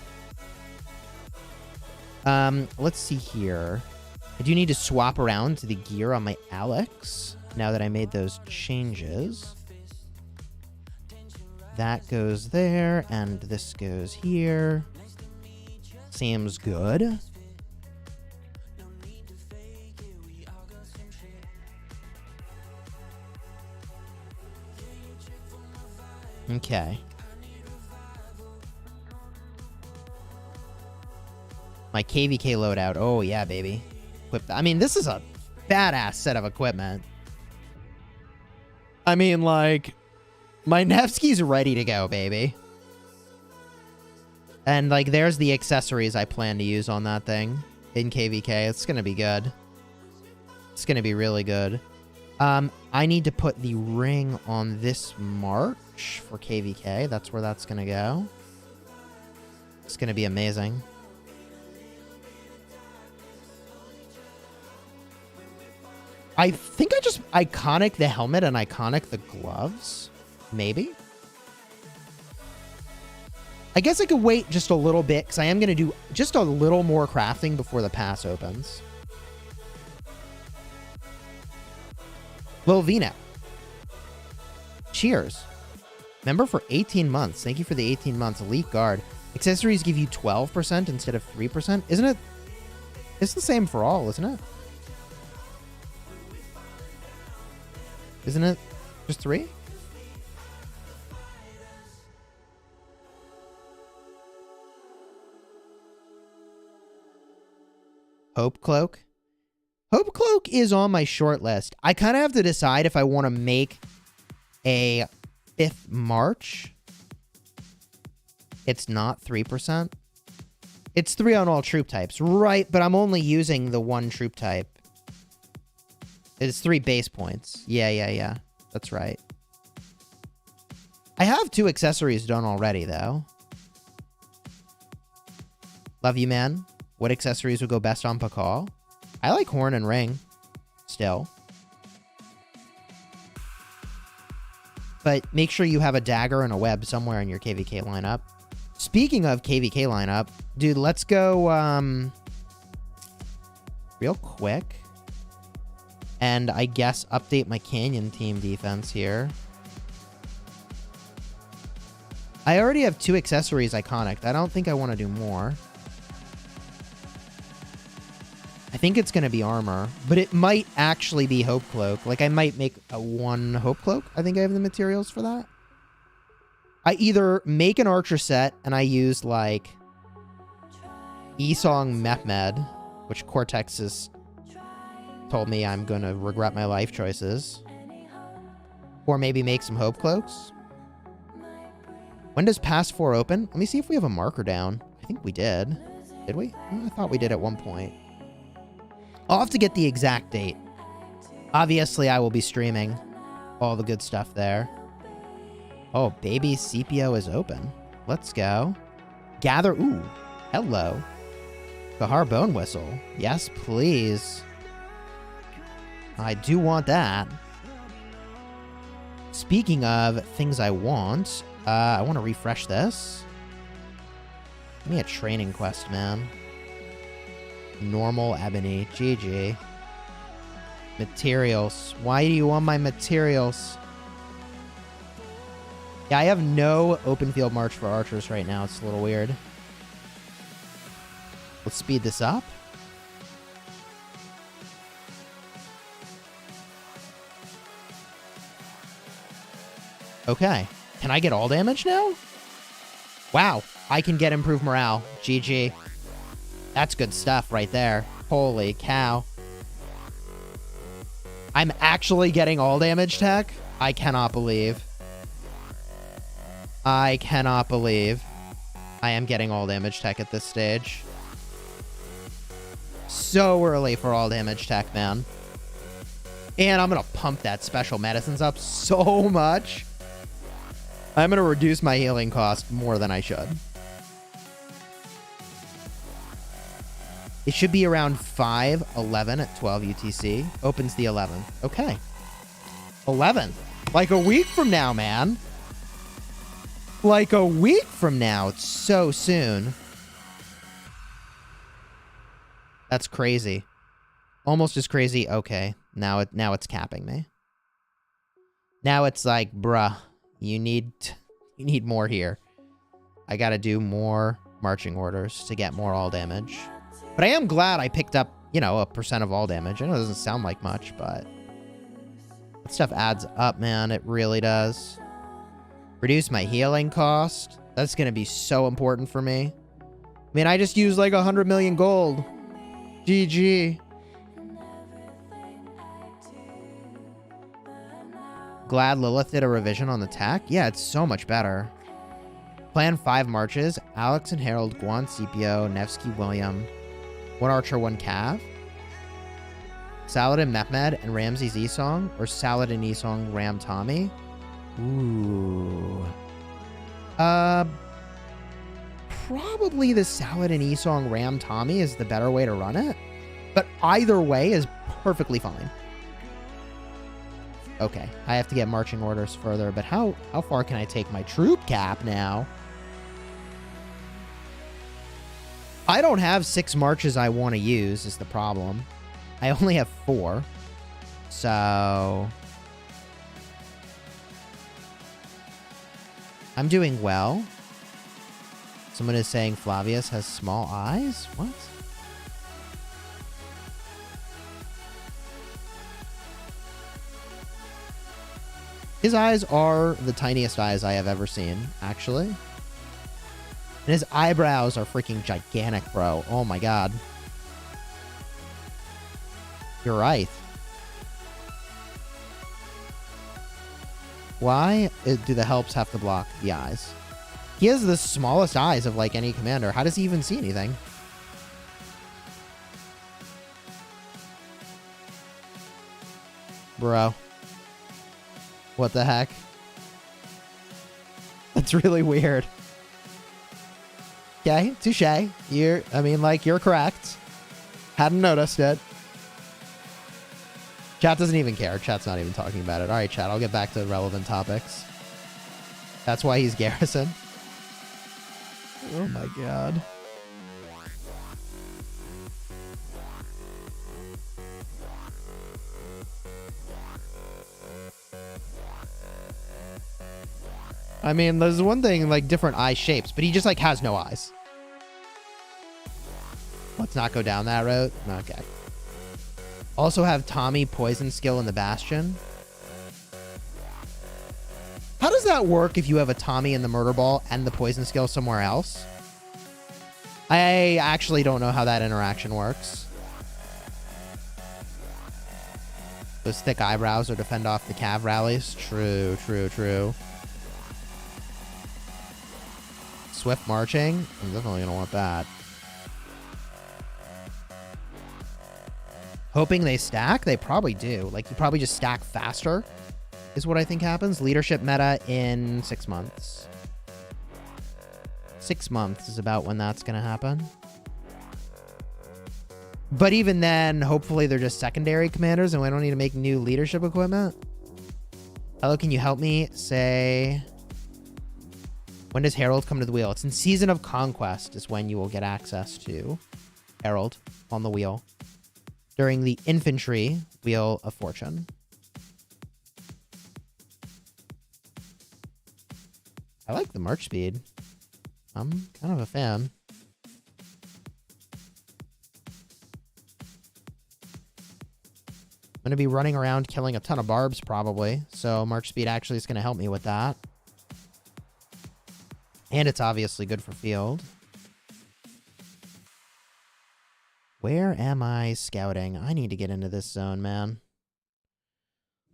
Let's see here. I do need to swap around to the gear on my Alex now that I made those changes. That goes there, and this goes here. Seems good. Okay. My KvK loadout. Oh, yeah, baby. I mean, this is a badass set of equipment. I mean, like, my Nevsky's ready to go, baby. And, like, there's the accessories I plan to use on that thing in KvK. It's going to be good. It's going to be really good. I need to put the ring on this march for KvK. That's where that's going to go. It's going to be amazing. I think I just iconic the helmet and iconic the gloves. Maybe. I guess I could wait just a little bit because I am going to do just a little more crafting before the pass opens. Lil Vino. Cheers. Member for 18 months. Thank you for the 18 months. Elite Guard. Accessories give you 12% instead of 3%. Isn't it? It's the same for all, isn't it? Isn't it just 3? Hope Cloak. Hope Cloak is on my short list. I kind of have to decide if I want to make a 5th March. It's not 3%. It's 3 on all troop types. Right, but I'm only using the 1 troop type. It's 3 base points. Yeah. That's right. I have 2 accessories done already, though. Love you, man. What accessories would go best on Pakal? I like horn and ring. Still. But make sure you have a dagger and a web somewhere in your KvK lineup. Speaking of KvK lineup, dude, let's go real quick. And I guess update my Canyon team defense here. I already have 2 accessories iconic. I don't think I want to do more. I think it's going to be armor, but it might actually be Hope Cloak. Like, I might make a 1 Hope Cloak. I think I have the materials for that. I either make an archer set and I use, like, Esong Mehmed, which Cortex has told me I'm going to regret my life choices. Or maybe make some Hope Cloaks. When does Pass 4 open? Let me see if we have a marker down. I think we did. Did we? I thought we did at one point. I'll have to get the exact date. Obviously, I will be streaming all the good stuff there. Oh, baby CPO is open. Let's go. Gather. Ooh, hello. Kahar Bone Whistle. Yes, please. I do want that. Speaking of things I want to refresh this. Give me a training quest, man. Normal Ebony. GG. Materials. Why do you want my materials? Yeah, I have no open field march for archers right now. It's a little weird. Let's speed this up. Okay. Can I get all damage now? Wow. I can get improved morale. GG. That's good stuff right there. Holy cow. I'm actually getting all damage tech? I cannot believe. I cannot believe I am getting all damage tech at this stage. So early for all damage tech, man. And I'm going to pump that special medicines up so much. I'm going to reduce my healing cost more than I should. It should be around 5:11 at 12 UTC. Opens the 11th. Okay. 11. Like a week from now, man. Like a week from now. It's so soon. That's crazy. Almost as crazy. Okay. Now it's capping me. Now it's like, bruh, you need more here. I got to do more marching orders to get more all damage. But I am glad I picked up, you know, a % of all damage. I know it doesn't sound like much, but that stuff adds up, man. It really does. Reduce my healing cost. That's going to be so important for me. I mean, I just used like 100 million gold. GG. Glad Lilith did a revision on the tech. Yeah, it's so much better. Plan 5 marches. Alex and Harold, Guan CPO, Nevsky William. 1 Archer, 1 Cav. Saladin Mehmed and Ramses Esong, or Saladin Esong, Ram Tommy. Ooh. Probably the Saladin Esong, Ram Tommy is the better way to run it. But either way is perfectly fine. Okay, I have to get marching orders further, but how far can I take my troop cap now? I don't have 6 marches I want to use is the problem. I only have 4. So I'm doing well. Someone is saying Flavius has small eyes? What? His eyes are the tiniest eyes I have ever seen, actually. And his eyebrows are freaking gigantic, bro. Oh my god. You're right. Why do the helps have to block the eyes? He has the smallest eyes of, like, any commander. How does he even see anything? Bro. What the heck? That's really weird. Okay, touche. You're correct. Hadn't noticed it. Chat doesn't even care. Chat's not even talking about it. All right, chat, I'll get back to relevant topics. That's why he's Garrison. Oh my god. I mean, there's one thing, like, different eye shapes, but he just, like, has no eyes. Let's not go down that road. Okay. Also have Tommy poison skill in the Bastion. How does that work if you have a Tommy in the Murder Ball and the poison skill somewhere else? I actually don't know how that interaction works. Those thick eyebrows are to fend off the Cav rallies. True, true, true. Swift marching. I'm definitely going to want that. Hoping they stack? They probably do. Like, you probably just stack faster is what I think happens. Leadership meta in 6 months. 6 months is about when that's going to happen. But even then, hopefully they're just secondary commanders and we don't need to make new leadership equipment. Hello, can you help me? Say... When does Herald come to the wheel? It's in Season of Conquest is when you will get access to Herald on the wheel. During the Infantry Wheel of Fortune. I like the march speed. I'm kind of a fan. I'm going to be running around killing a ton of barbs probably. So march speed actually is going to help me with that. And it's obviously good for field. Where am I scouting? I need to get into this zone, man.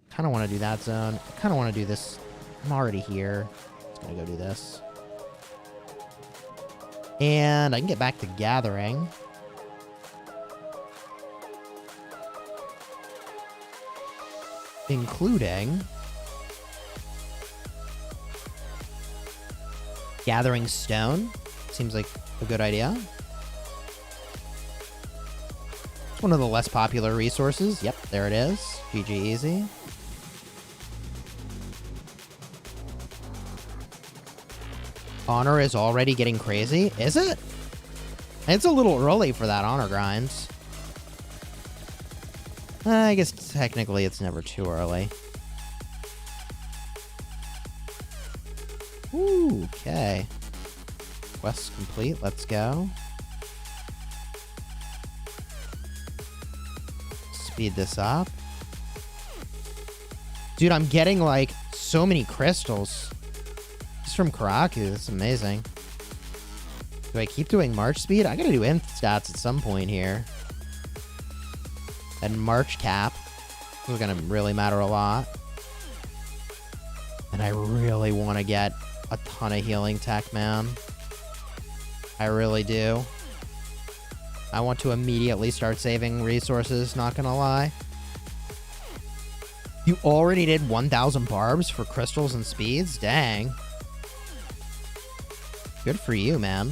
Kind of want to do that zone. I kind of want to do this. I'm already here. Just going to go do this. And I can get back to gathering. Including... gathering stone. Seems like a good idea. It's one of the less popular resources. Yep, there it is. GG easy. Honor is already getting crazy. Is it? It's a little early for that honor grind. I guess technically it's never too early. Ooh, okay. Quest complete. Let's go. Speed this up. Dude, I'm getting, like, so many crystals. Just from Karaku. That's amazing. Do I keep doing march speed? I gotta do inf stats at some point here. And march cap. This is gonna really matter a lot. And I really want to get a ton of healing tech, man. I really do. I want to immediately start saving resources, not gonna lie. You already did 1,000 barbs for crystals and speeds? Dang. Good for you, man.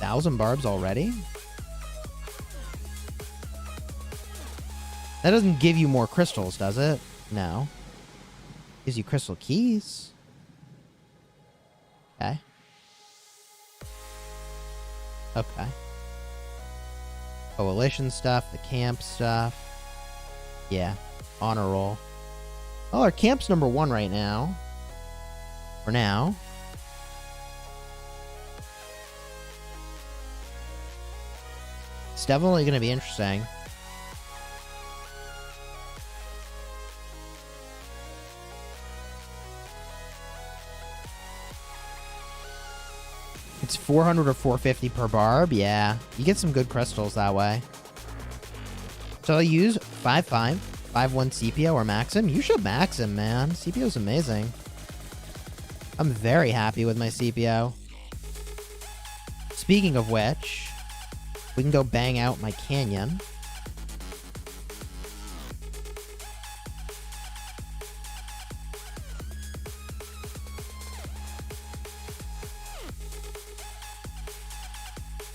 1,000 barbs already? That doesn't give you more crystals, does it? No. Gives you crystal keys. Okay. Okay. Coalition stuff, the camp stuff. Yeah. Honor roll. Oh, our camp's #1 right now. For now. It's definitely going to be interesting. It's 400 or 450 per barb. Yeah, you get some good crystals that way. So I'll use 5.5, 5.1 CPO or Maxim. You should Maxim, man. CPO's amazing. I'm very happy with my CPO. Speaking of which, we can go bang out my canyon.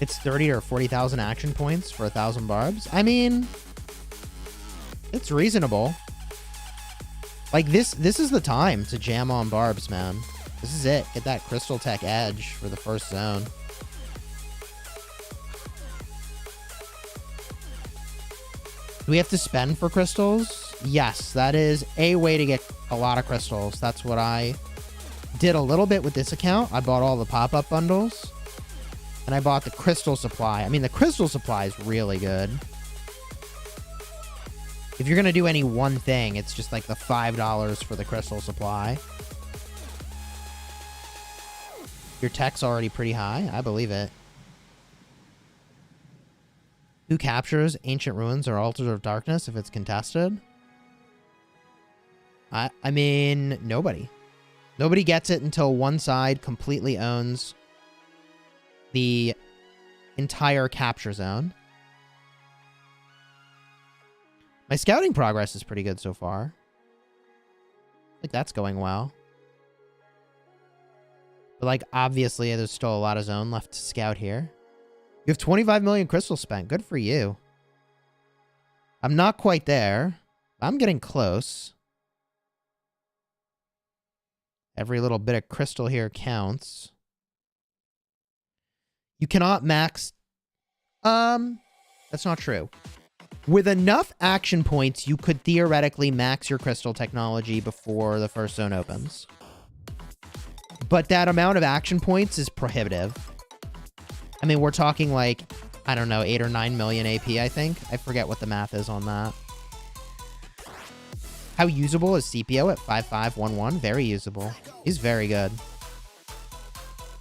It's 30 or 40,000 action points for 1,000 barbs. I mean, it's reasonable. Like, this is the time to jam on barbs, man. This is it. Get that Crystal Tech edge for the first zone. Do we have to spend for crystals? Yes, that is a way to get a lot of crystals. That's what I did a little bit with this account. I bought all the pop-up bundles. And I bought the crystal supply. I mean, the crystal supply is really good. If you're going to do any one thing, it's just like the $5 for the crystal supply. Your tech's already pretty high. I believe it. Who captures Ancient Ruins or Altars of Darkness if it's contested? I mean, nobody. Nobody gets it until one side completely owns the entire capture zone. My scouting progress is pretty good so far. I think that's going well. But, like, obviously, there's still a lot of zone left to scout here. You have 25 million crystals spent. Good for you. I'm not quite there. I'm getting close. Every little bit of crystal here counts. You cannot max... That's not true. With enough action points, you could theoretically max your crystal technology before the first zone opens. But that amount of action points is prohibitive. I mean, we're talking like, I don't know, 8 or 9 million AP, I think. I forget what the math is on that. How usable is CPO at 5511? Very usable. He's very good.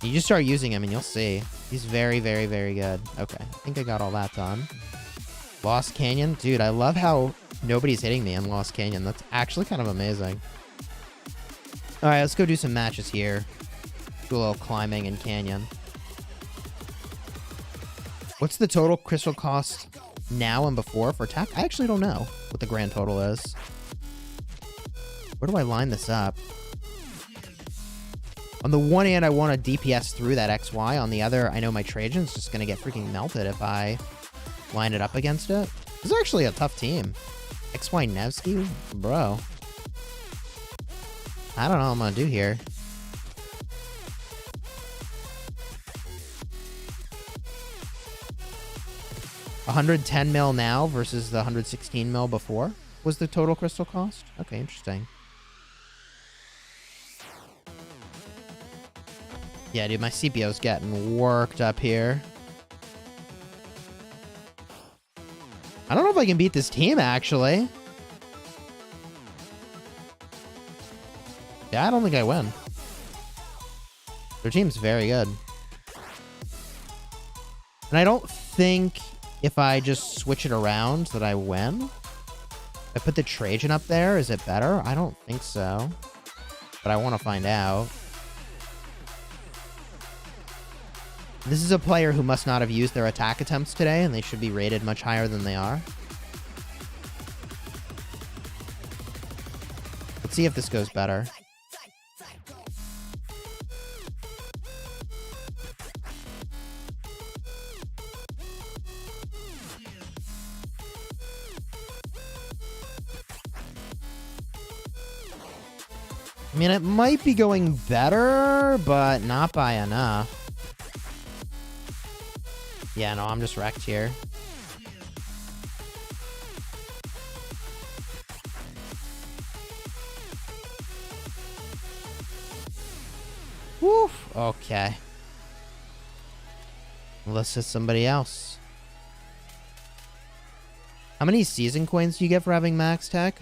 You just start using him and you'll see. He's very, very, very good. Okay, I think I got all that done. Lost Canyon? Dude, I love how nobody's hitting me in Lost Canyon. That's actually kind of amazing. Alright, let's go do some matches here. Do a little climbing in Canyon. What's the total crystal cost now and before for attack? I actually don't know what the grand total is. Where do I line this up? On the one hand, I want to DPS through that XY. On the other, I know my Trajan's just going to get freaking melted if I line it up against it. This is actually a tough team. XY Nevsky? Bro. I don't know what I'm going to do here. $110 mil now versus the 116 mil before was the total crystal cost. Okay, interesting. Yeah, dude, my CPO's getting worked up here. I don't know if I can beat this team, actually. Yeah, I don't think I win. Their team's very good. And I don't think if I just switch it around that I win. If I put the Trajan up there, is it better? I don't think so. But I want to find out. This is a player who must not have used their attack attempts today, and they should be rated much higher than they are. Let's see if this goes better. I mean, it might be going better, but not by enough. Yeah, no, I'm just wrecked here. Woof. Okay. Let's hit somebody else. How many season coins do you get for having max tech?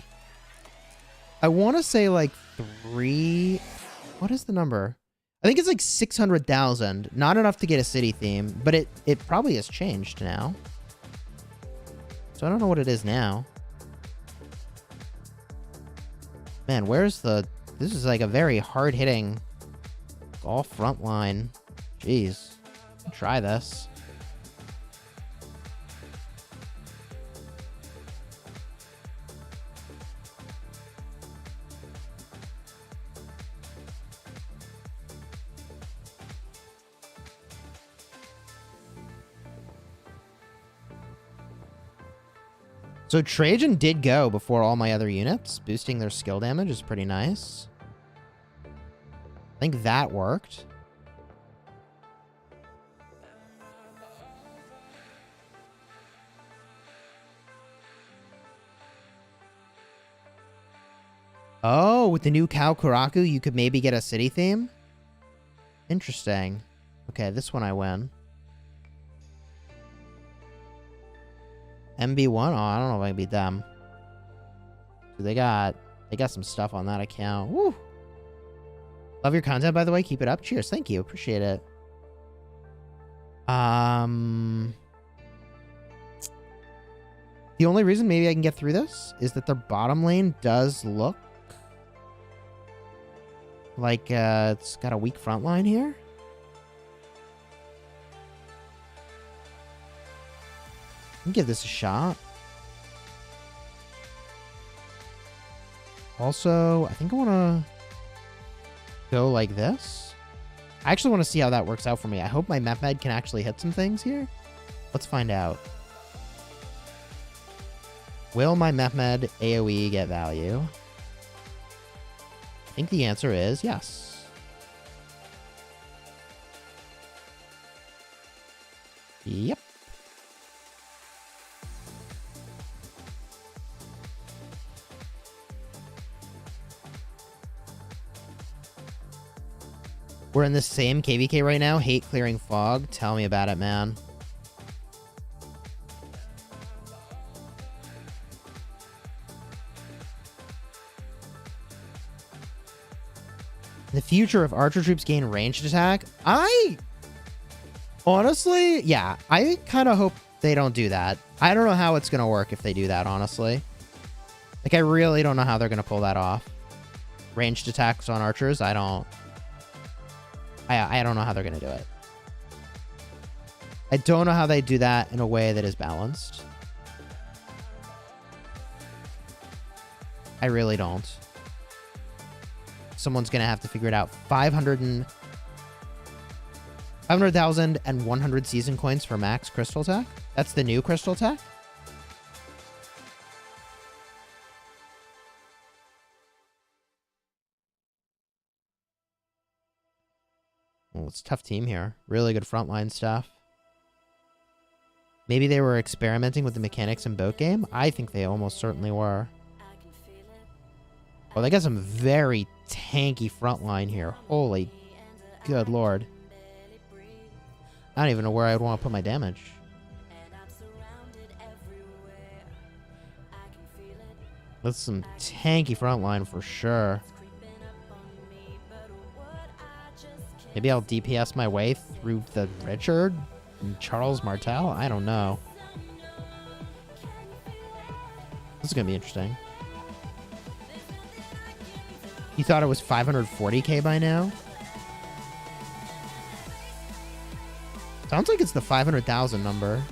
I want to say like 3... What is the number? I think it's like 600,000. Not enough to get a city theme, but it probably has changed now. So I don't know what it is now. Man, where's the... This is like a very hard-hitting all front line. Jeez. Try this. So Trajan did go before all my other units. Boosting their skill damage is pretty nice. I think that worked. Oh, with the new Kao Karuak, you could maybe get a city theme? Interesting. Okay, this one I win. MB1? Oh, I don't know if I can beat them. They got some stuff on that account. Woo! Love your content, by the way. Keep it up. Cheers. Thank you. Appreciate it. The only reason maybe I can get through this is that their bottom lane does look like it's got a weak front line here. Let me give this a shot. Also, I think I want to go like this. I actually want to see how that works out for me. I hope my Mepmed can actually hit some things here. Let's find out. Will my Mepmed AoE get value? I think the answer is yes. Yep. We're in the same KvK right now. Hate clearing fog. Tell me about it, man. The future of archer troops gain ranged attack. Honestly, yeah, I kind of hope they don't do that. I don't know how it's going to work if they do that, honestly. Like, I really don't know how they're going to pull that off. Ranged attacks on archers, I don't know how they're going to do it. I don't know how they do that in a way that is balanced. I really don't. Someone's going to have to figure it out. 500,000 and 100 season coins for max crystal attack. That's the new crystal attack. Well, it's a tough team here. Really good frontline stuff. Maybe they were experimenting with the mechanics in boat game. I think they almost certainly were. Oh, they got some very tanky frontline here. Holy good lord. I don't even know where I'd want to put my damage. That's some tanky frontline for sure. Maybe I'll DPS my way through the Richard and Charles Martel? I don't know. This is going to be interesting. You thought it was 540k by now? Sounds like it's the 500,000 number.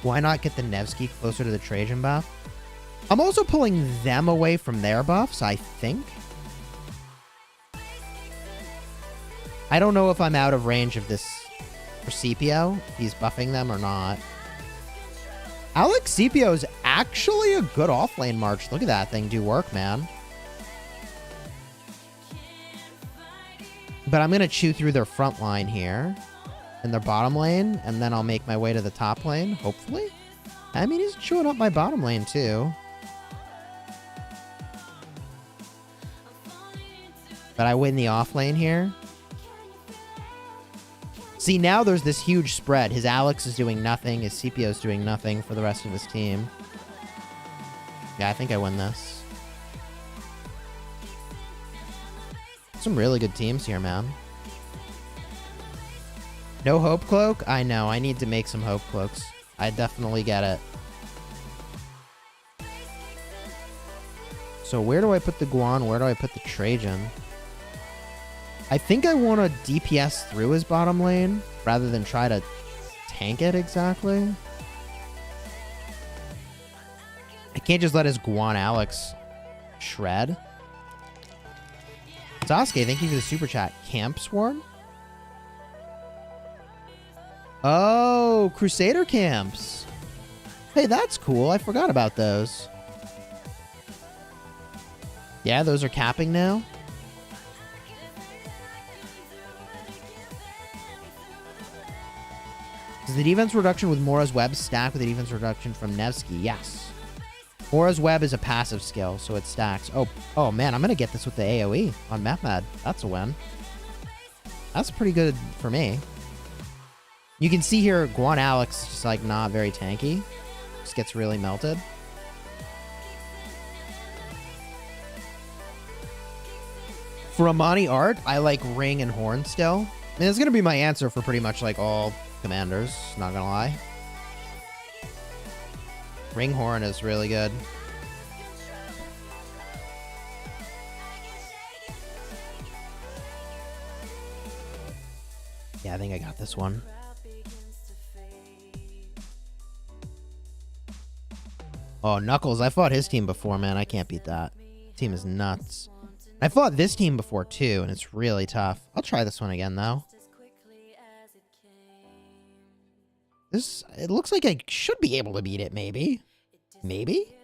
Why not get the Nevsky closer to the Trajan buff? I'm also pulling them away from their buffs, I think. I don't know if I'm out of range of this for CPO, if he's buffing them or not. Alex CPO is actually a good offlane march. Look at that thing do work, man. But I'm going to chew through their front line here and their bottom lane, and then I'll make my way to the top lane, hopefully. I mean, he's chewing up my bottom lane, too. But I win the off lane here. See, now there's this huge spread. His Alex is doing nothing. His CPO is doing nothing for the rest of his team. Yeah, I think I win this. Some really good teams here, man. No Hope Cloak? I know. I need to make some Hope Cloaks. I definitely get it. So where do I put the Guan? Where do I put the Trajan? I think I want to DPS through his bottom lane rather than try to tank it exactly. I can't just let his Guan Alex shred. Sasuke, thank you for the super chat. Camp Swarm? Oh, Crusader camps. Hey, that's cool. I forgot about those. Yeah, those are capping now. Does the defense reduction with Mora's web stack with the defense reduction from Nevsky? Yes. Aura's Web is a passive skill, so it stacks. Oh man, I'm going to get this with the AoE on MapMad. That's a win. That's pretty good for me. You can see here, Guan Alex is just like not very tanky. Just gets really melted. For Amani Art, I like Ring and Horn still. I mean, it's going to be my answer for pretty much like all commanders, not going to lie. Ring Horn is really good. Yeah, I think I got this one. Oh, Knuckles. I fought his team before, man. I can't beat that. Team is nuts. I fought this team before, too, and it's really tough. I'll try this one again, though. It looks like I should be able to beat it, maybe. Maybe?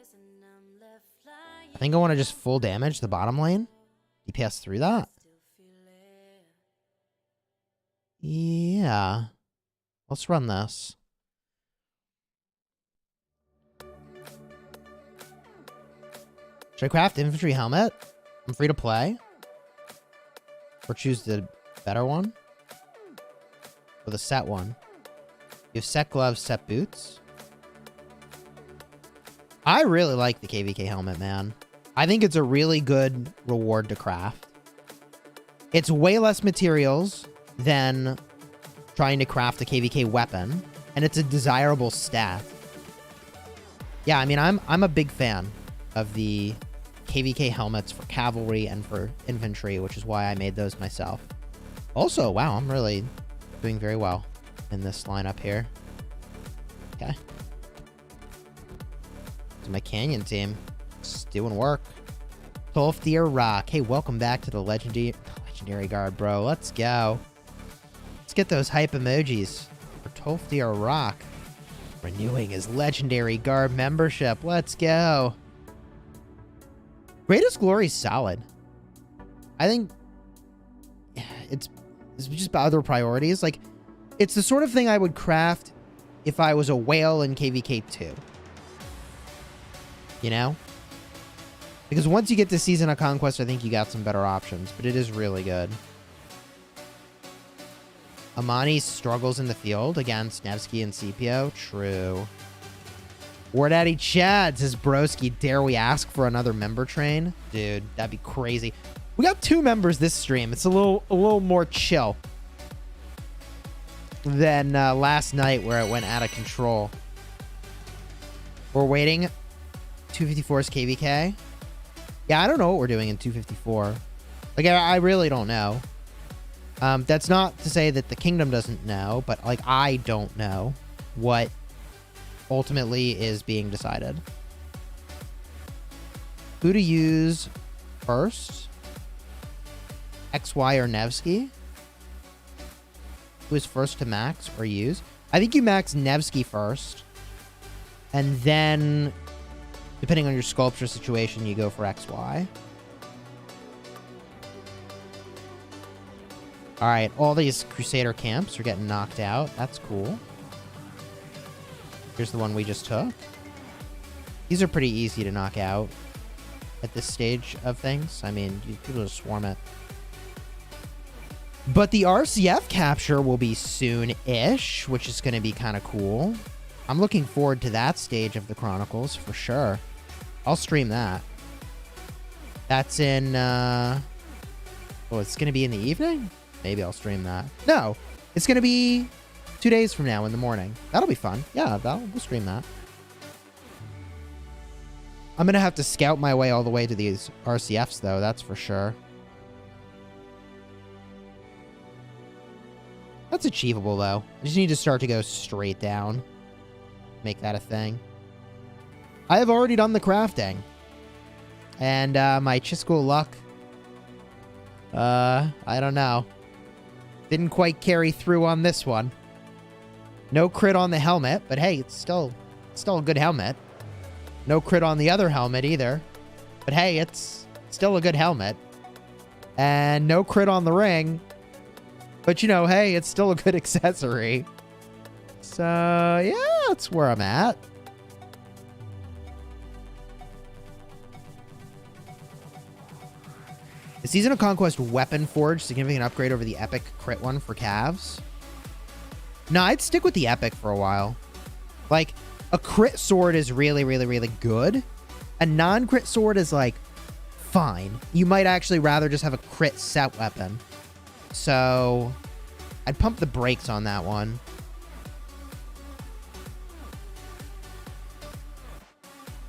I think I want to just full damage the bottom lane. DPS through that. Yeah. Let's run this. Should I craft infantry helmet? I'm free to play. Or choose the better one? Or the set one? You have set gloves, set boots. I really like the KvK helmet, man. I think it's a really good reward to craft. It's way less materials than trying to craft a KvK weapon, and it's a desirable stat. Yeah, I mean, I'm a big fan of the KvK helmets for cavalry and for infantry, which is why I made those myself. Also, wow, I'm really doing very well in this lineup here. Okay. It's my Canyon team. It's doing work. TheFatRat. Hey, welcome back to the Legendary Guard, bro. Let's go. Let's get those hype emojis for TheFatRat. Renewing his Legendary Guard membership. Let's go. Greatest Glory's solid. I think it's just about other priorities. Like, it's the sort of thing I would craft if I was a whale in KvK 2. You know? Because once you get to Season of Conquest, I think you got some better options. But it is really good. Amani struggles in the field against Nevsky and CPO. True. War Daddy Chad says, broski, dare we ask for another member train? Dude, that'd be crazy. We got 2 members this stream. It's a little more chill than last night where it went out of control. We're waiting. 254's KvK. Yeah, I don't know what we're doing in 254. Like, I really don't know. That's not to say that the kingdom doesn't know, but, like, I don't know what ultimately is being decided. Who to use first? XY or Nevsky? Who is first to max or use? I think you max Nevsky first. And then, depending on your sculpture situation, you go for XY. Alright, all these Crusader camps are getting knocked out. That's cool. Here's the one we just took. These are pretty easy to knock out at this stage of things. I mean, people just swarm it. But the RCF capture will be soon-ish, which is going to be kind of cool. I'm looking forward to that stage of the Chronicles, for sure. I'll stream that. That's in, oh, it's going to be in the evening? Maybe I'll stream that. No, it's going to be 2 days from now in the morning. That'll be fun. Yeah, we'll stream that. I'm going to have to scout my way all the way to these RCFs, though. That's for sure. That's achievable, though. I just need to start to go straight down. Make that a thing. I have already done the crafting. And my Chisgule luck, I don't know. Didn't quite carry through on this one. No crit on the helmet, but hey, it's still a good helmet. No crit on the other helmet either. But hey, it's still a good helmet. And no crit on the ring. But you know, hey, it's still a good accessory. So, yeah, that's where I'm at. The Season of Conquest Weapon Forge, significant upgrade over the Epic crit one for calves. No, I'd stick with the Epic for a while. Like, a crit sword is really, really, really good. A non-crit sword is, like, fine. You might actually rather just have a crit set weapon. So, I'd pump the brakes on that one.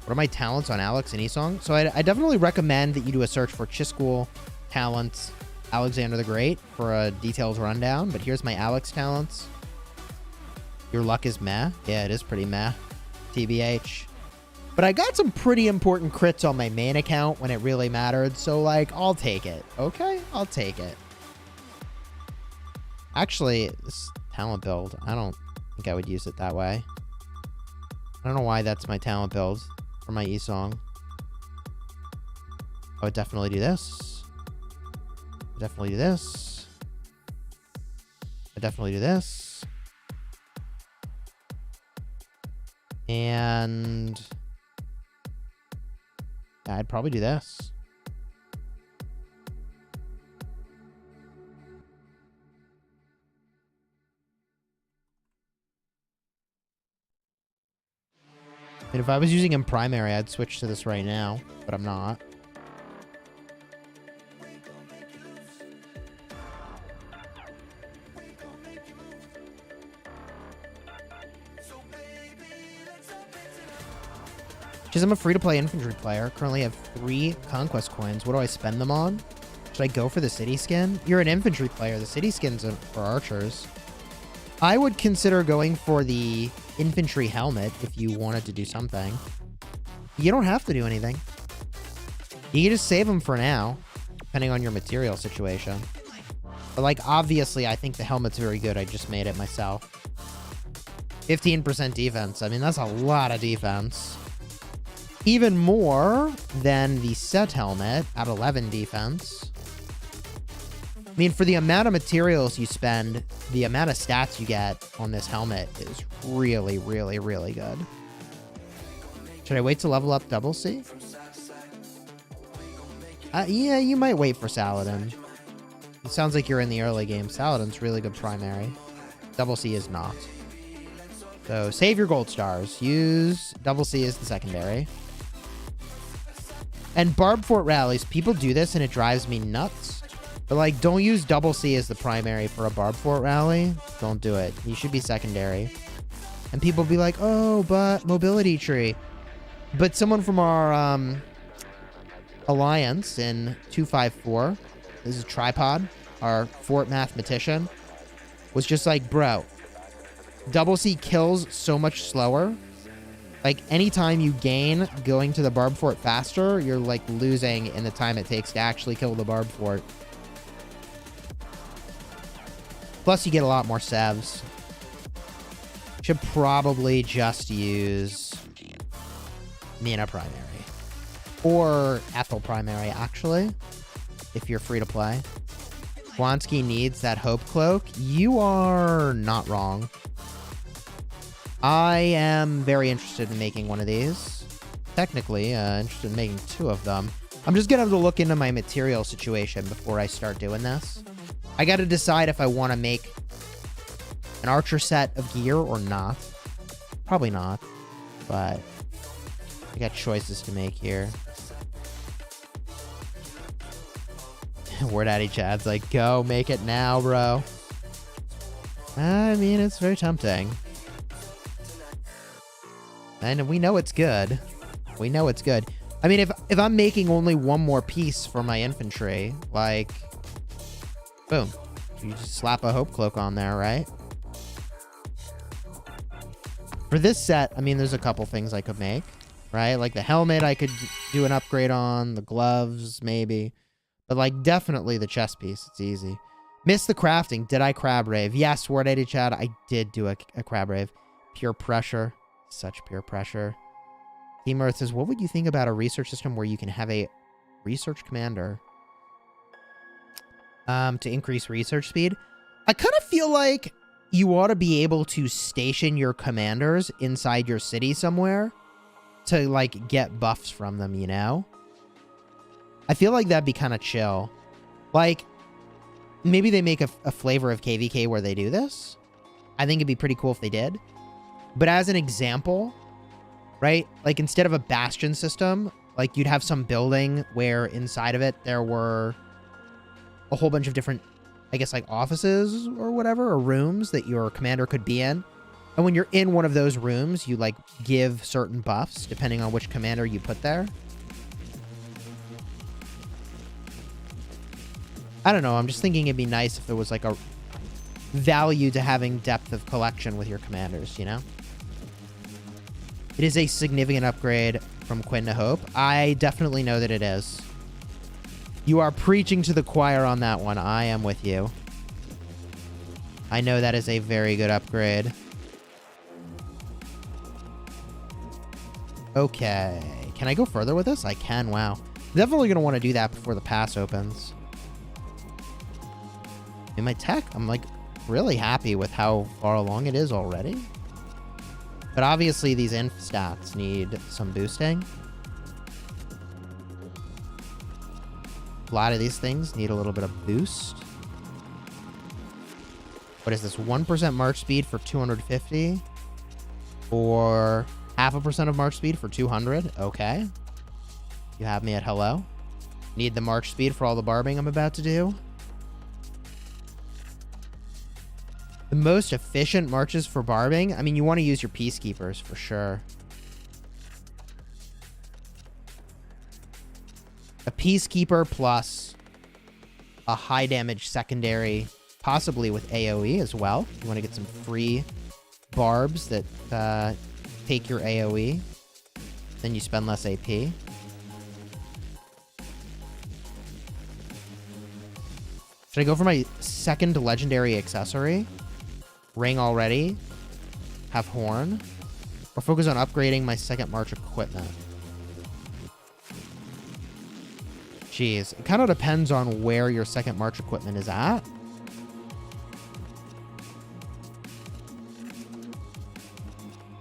What are my talents on Alex and Esong? So I definitely recommend that you do a search for Chisgule talents Alexander the Great for a detailed rundown. But here's my Alex talents. Your luck is meh. Yeah, it is pretty meh. TBH. But I got some pretty important crits on my main account when it really mattered. So, like, I'll take it. Okay? I'll take it. Actually, this talent build, I don't think I would use it that way. I don't know why that's my talent build for my Esong. I would definitely do this. I definitely do this. I definitely do this. And yeah, I'd probably do this. And if I was using him primary, I'd switch to this right now, but I'm not. Because I'm a free-to-play infantry player. Currently have 3 conquest coins. What do I spend them on? Should I go for the city skin? You're an infantry player. The city skin's for archers. I would consider going for the infantry helmet if you wanted to do something. You don't have to do anything. You can just save them for now, depending on your material situation. But, like, obviously, I think the helmet's very good. I just made it myself. 15% defense. I mean, that's a lot of defense. Even more than the set helmet at 11 defense. I mean, for the amount of materials you spend, the amount of stats you get on this helmet is really, really, really good. Should I wait to level up Double C? Yeah, you might wait for Saladin. It sounds like you're in the early game. Saladin's really good primary. Double C is not. So, save your gold stars. Use Double C as the secondary. And Barb Fort rallies. People do this and it drives me nuts. But, like, don't use Double C as the primary for a Barb Fort rally. Don't do it. You should be secondary. And people be like, oh, but mobility tree. But someone from our alliance in 254, this is Tripod, our fort mathematician, was just like, bro, Double C kills so much slower. Like, anytime you gain going to the Barb Fort faster, you're, like, losing in the time it takes to actually kill the Barb Fort. Plus, you get a lot more sevs. Should probably just use Mina primary. Or Ethel primary, actually. If you're free to play. Blonsky needs that Hope Cloak. You are not wrong. I am very interested in making one of these. Technically, interested in making 2 of them. I'm just going to have to look into my material situation before I start doing this. I got to decide if I want to make an archer set of gear or not. Probably not, but I got choices to make here. Word Daddy Chad's like, go make it now, bro. I mean, it's very tempting. And we know it's good. We know it's good. I mean, if I'm making only 1 more piece for my infantry, like, boom. You just slap a Hope Cloak on there, right? For this set, I mean, there's a couple things I could make, right? Like the helmet I could do an upgrade on, the gloves, maybe. But, like, definitely the chest piece. It's easy. Missed the crafting. Did I crab rave? Yes, Word Daddy Chad. I did do a crab rave. Pure pressure. Such pure pressure. Team Earth says, what would you think about a research system where you can have a research commander to increase research speed? I kind of feel like you ought to be able to station your commanders inside your city somewhere to, like, get buffs from them, you know? I feel like that'd be kind of chill. Like, maybe they make a flavor of KvK where they do this. I think it'd be pretty cool if they did. But as an example, right? Like, instead of a bastion system, like, you'd have some building where inside of it there were a whole bunch of different, I guess, like, offices or whatever, or rooms that your commander could be in. And when you're in one of those rooms, you, like, give certain buffs depending on which commander you put there. I don't know. I'm just thinking it'd be nice if there was, like, a value to having depth of collection with your commanders, you know? It is a significant upgrade from Quinn to Hope. I definitely know that it is. You are preaching to the choir on that one. I am with you. I know that is a very good upgrade. Okay. Can I go further with this? I can. Wow. Definitely going to want to do that before the pass opens. In my tech, I'm like really happy with how far along it is already. But obviously these inf stats need some boosting. A lot of these things need a little bit of boost. What is this? 1% march speed for 250? Or 0.5% of march speed for 200? Okay. You have me at hello. Need the march speed for all the barbing I'm about to do. The most efficient marches for barbing? I mean, you want to use your peacekeepers for sure. A peacekeeper plus a high damage secondary, possibly with AoE as well. You want to get some free barbs that take your AoE. Then you spend less AP. Should I go for my second legendary accessory? Ring already. Have horn. Or focus on upgrading my second march equipment. Jeez. It kind of depends on where your second march equipment is at.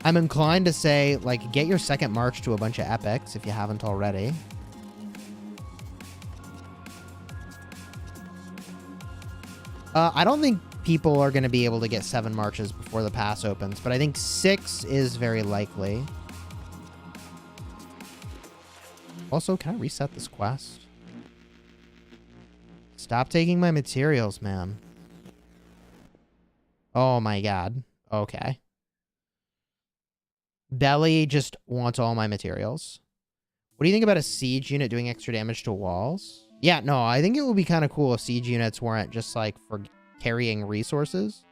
I'm inclined to say, like, get your second march to a bunch of epics if you haven't already. I don't think people are going to be able to get 7 marches before the pass opens, but I think 6 is very likely. Also, can I reset this quest? Stop taking my materials, man. Oh my god. Okay. Belly just wants all my materials. What do you think about a siege unit doing extra damage to walls? Yeah, no, I think it would be kind of cool if siege units weren't just, like, for carrying resources,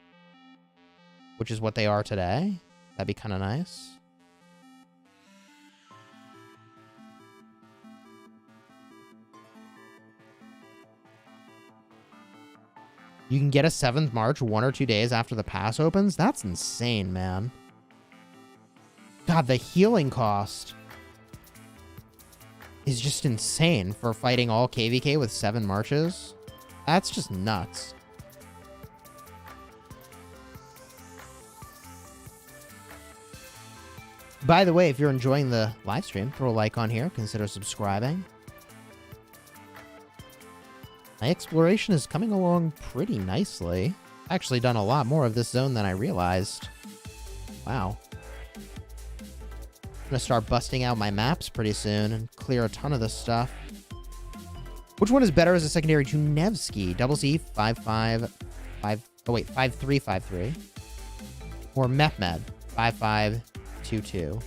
which is what they are today. That'd be kind of nice. You can get a 7th March 1 or 2 days after the pass opens? That's insane, man. God, the healing cost is just insane for fighting all KvK with 7 marches. That's just nuts. By the way, if you're enjoying the live stream, throw a like on here. Consider subscribing. My exploration is coming along pretty nicely. I've actually done a lot more of this zone than I realized. Wow. I'm gonna start busting out my maps pretty soon and clear a ton of this stuff. Which one is better as a secondary to Nevsky? Double C 5-5 5. Oh wait, 5-3-5-3. Or Mehmed 5-5-2-2.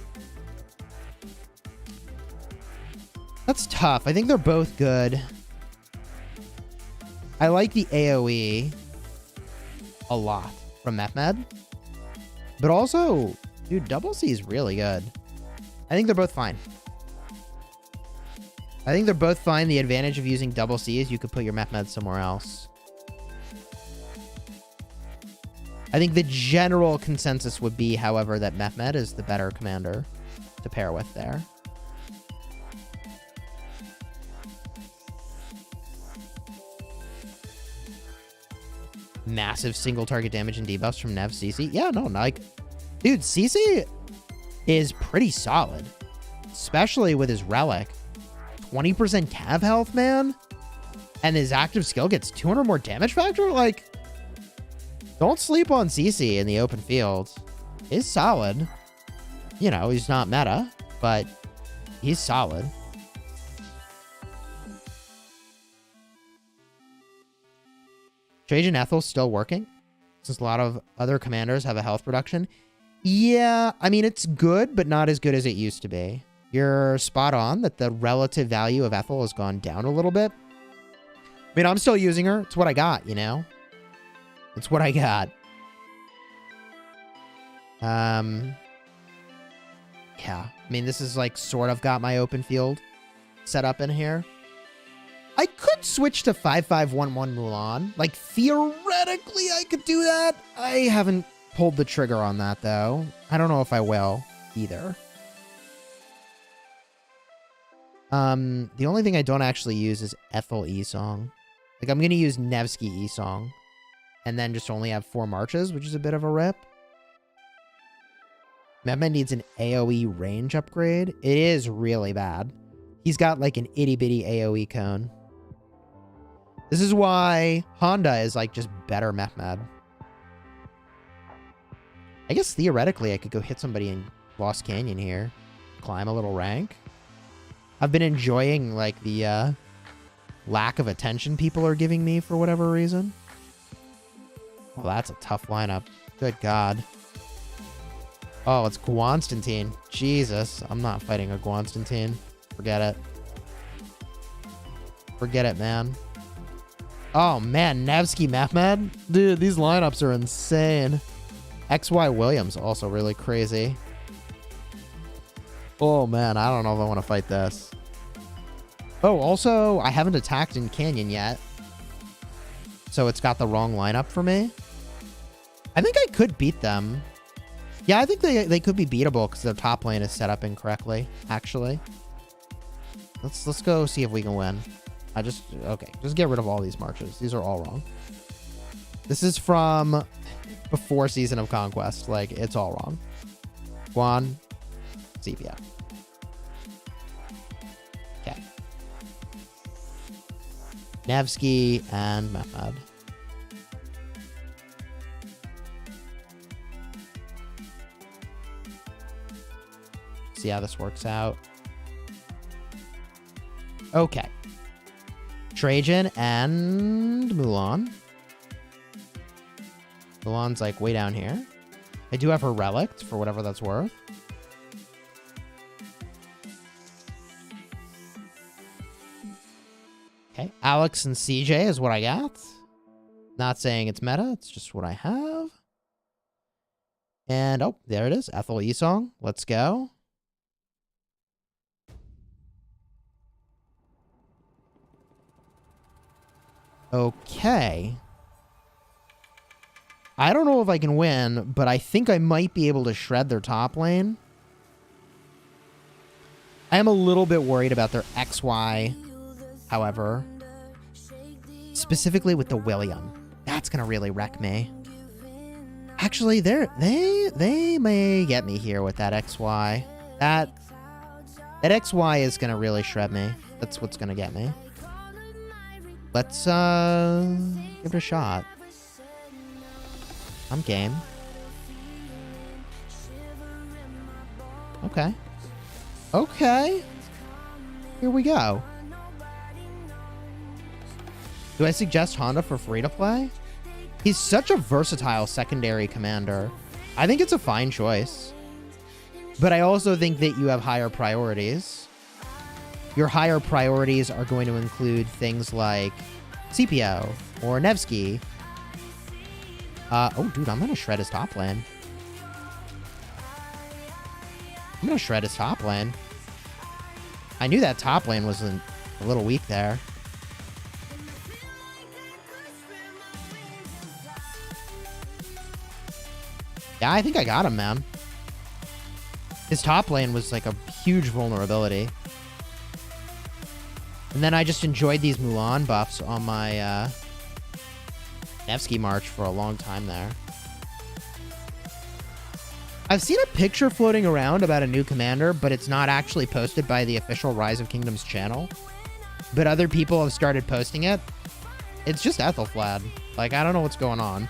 That's tough. I think they're both good. I like the AoE a lot from Mehmed. But also, dude, Double C is really good. I think they're both fine. I think they're both fine. The advantage of using Double C is you could put your Mehmed somewhere else. I think the general consensus would be, however, that Mehmed is the better commander to pair with there. Massive single target damage and debuffs from Nev CC. Yeah, no, like, dude, CC is pretty solid, especially with his relic. 20% cav health, man. And his active skill gets 200 more damage factor? Like, don't sleep on CC in the open field. He's solid. You know, he's not meta, but he's solid. Trajan Ethel's still working, since a lot of other commanders have a health reduction. Yeah, I mean, it's good, but not as good as it used to be. You're spot on that the relative value of Ethel has gone down a little bit. I mean, I'm still using her. It's what I got, you know? It's what I got. Yeah. I mean, this is like sort of got my open field set up in here. I could switch to 5511 Mulan. Like, theoretically, I could do that. I haven't pulled the trigger on that, though. I don't know if I will either. The only thing I don't actually use is Ethel E-Song. Like, I'm going to use Nevsky E-Song. And then just only have 4 marches, which is a bit of a rip. Mehmet needs an AoE range upgrade. It is really bad. He's got like an itty-bitty AoE cone. This is why Honda is like just better Mehmet. I guess theoretically I could go hit somebody in Lost Canyon here. Climb a little rank. I've been enjoying like the lack of attention people are giving me for whatever reason. Well, that's a tough lineup. Good God. Oh, it's Guanstantine. Jesus, I'm not fighting a Guanstantine. Forget it. Forget it, man. Oh, man. Nevsky Mehmed? Dude, these lineups are insane. XY Williams, also really crazy. Oh, man. I don't know if I want to fight this. Oh, also, I haven't attacked in Canyon yet. So it's got the wrong lineup for me. I think I could beat them. Yeah, I think they could be beatable because their top lane is set up incorrectly, actually. Let's go see if we can win. Okay, just get rid of all these marches. These are all wrong. This is from before Season of Conquest. Like, it's all wrong. Guan, Sepia. Okay. Nevsky and Mehmed. See how this works out. Okay. Trajan and Mulan. Mulan's like way down here. I do have her relics for whatever that's worth. Okay. Alex and CJ is what I got. Not saying it's meta. It's just what I have. And, oh, there it is. Ethel E-Song. Let's go. Okay. I don't know if I can win, but I think I might be able to shred their top lane. I am a little bit worried about their XY, however. Specifically with the William. That's going to really wreck me. Actually, they may get me here with that XY. That XY is going to really shred me. That's what's going to get me. Let's give it a shot. I'm game. Okay. Okay. Here we go. Do I suggest Honda for free to play? He's such a versatile secondary commander. I think it's a fine choice. But I also think that you have higher priorities. Your higher priorities are going to include things like CPO or Nevsky. Oh, dude, I'm going to shred his top lane. I'm going to shred his top lane. I knew that top lane was a little weak there. Yeah, I think I got him, man. His top lane was like a huge vulnerability. And then I just enjoyed these Mulan buffs on my Nevsky March for a long time there. I've seen a picture floating around about a new commander, but it's not actually posted by the official Rise of Kingdoms channel. but other people have started posting it. It's just Ethelflad. Like, I don't know what's going on.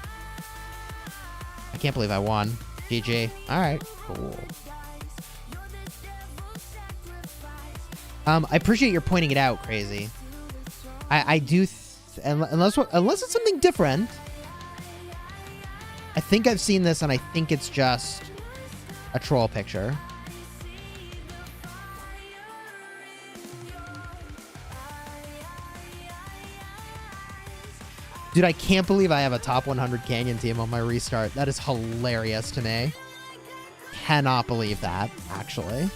I can't believe I won. GG. All right, cool. I appreciate your pointing it out, Crazy. I do, unless it's something different. I think I've seen this, and I think it's just a troll picture. Dude, I can't believe I have a top 100 Canyon team on my restart. That is hilarious to me. Cannot believe that, actually.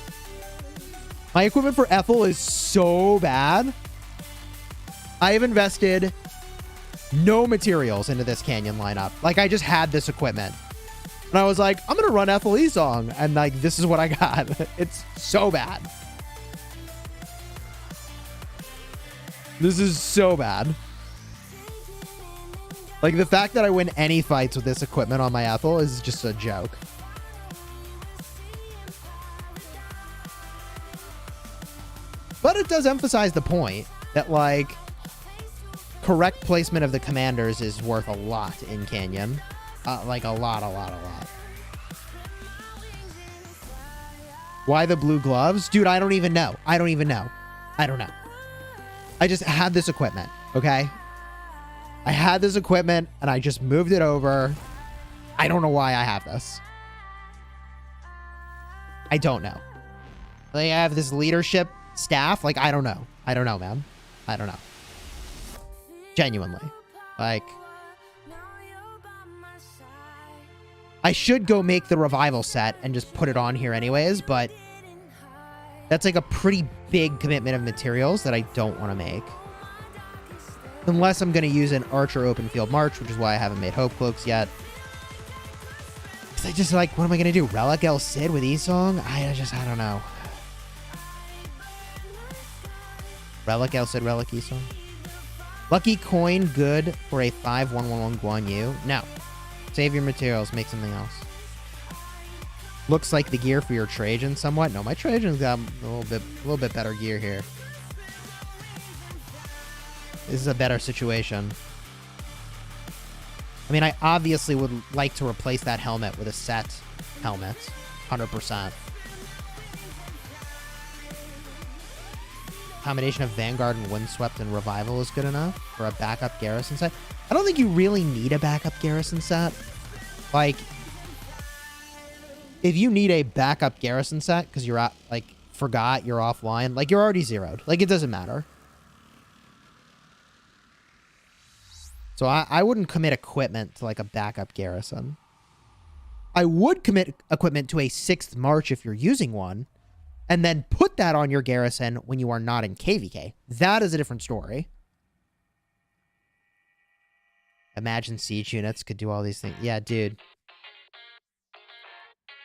My equipment for Ethel is so bad. I have invested no materials into this Canyon lineup. Like, I just had this equipment. And I was like, I'm going to run Ethel E-Song. And, like, this is what I got. It's so bad. This is so bad. Like, the fact that I win any fights with this equipment on my Ethel is just a joke. But it does emphasize the point that, like, correct placement of the commanders is worth a lot in Canyon. Like, a lot. Why the blue gloves? Dude, I don't even know. I don't know. I just had this equipment, okay? I had this equipment, and I just moved it over. I don't know why I have this. I don't know. They have this leadership staff. Like, I don't know. I don't know, man. I don't know. Genuinely. Like, I should go make the revival set and just put it on here anyways, but that's like a pretty big commitment of materials that I don't want to make. Unless I'm going to use an Archer open field march, which is why I haven't made Hope Cloaks yet. Because I just, like, what am I going to do? Relic El Cid with E-Song? I don't know. Relic El Cid, Relic E-Song. Lucky coin, good for a 5-1-1-1 Guan Yu. No. Save your materials, make something else. Looks like the gear for your Trajan somewhat. No, my Trajan's got a little bit better gear here. This is a better situation. I mean, I obviously would like to replace that helmet with a set helmet. 100%. Combination of Vanguard and Windswept and Revival is good enough for a backup garrison set. I don't think you really need a backup garrison set. Like, if you need a backup garrison set because you're at, like, forgot you're offline, like, you're already zeroed. Like, it doesn't matter. So I wouldn't commit equipment to, like, a backup garrison. I would commit equipment to a 6th March if you're using one, and then put that on your garrison when you are not in KvK. That is a different story. Imagine siege units could do all these things. Yeah, dude.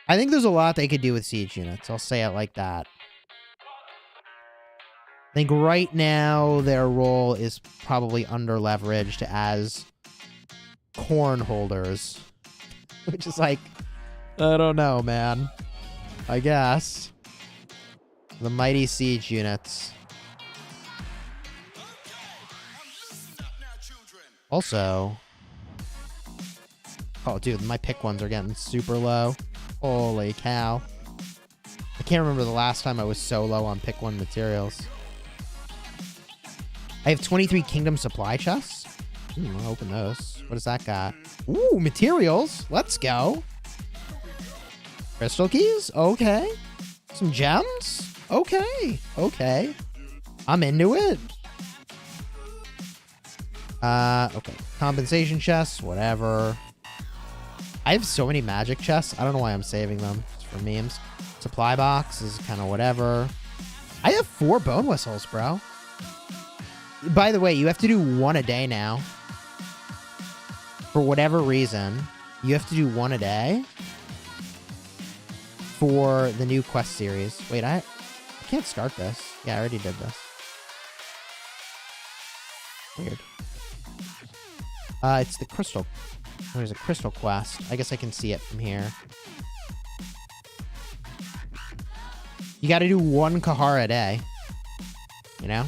I think there's a lot they could do with siege units. I'll say it like that. I think right now their role is probably under-leveraged as corn holders. Which is like, I don't know, man. I guess. The mighty siege units. Also... Oh, dude, my pick ones are getting super low. Holy cow. I can't remember the last time I was so low on pick one materials. I have 23 Kingdom supply chests. I'll open those. What does that got? Ooh, materials. Let's go. Crystal keys? Okay. Some gems? Okay. Okay. I'm into it. Okay. Compensation chests. Whatever. I have so many magic chests. I don't know why I'm saving them. It's for memes. Supply box is kind of whatever. I have 4 bone whistles, bro. By the way, you have to do 1 a day now. For whatever reason, you have to do 1 a day for the new quest series. Wait, I can't start this. Yeah, I already did this. Weird. It's the crystal. There's a crystal quest. I guess I can see it from here. You got to do 1 Kahara a day. You know?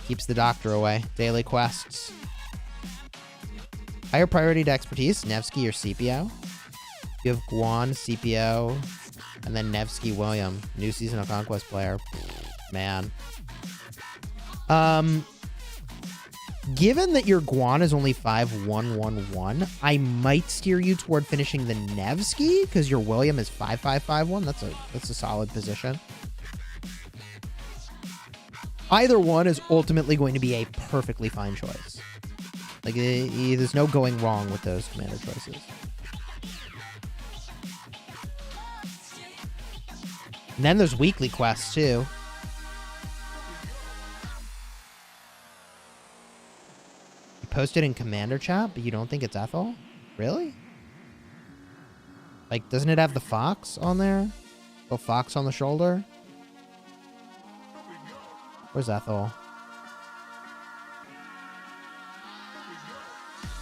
Keeps the doctor away. Daily quests. Higher priority to expertise, Nevsky or CPO. You have Guan, CPO, and then Nevsky William, new seasonal conquest player. Man. Given that your Guan is only 5111, I might steer you toward finishing the Nevsky because your William is 5551. That's a solid position. Either one is ultimately going to be a perfectly fine choice. Like, there's no going wrong with those commander choices. And then there's weekly quests, too. You posted in Commander chat, but you don't think it's Ethel? Really? Like, doesn't it have the fox on there? Little fox on the shoulder? Where's Ethel?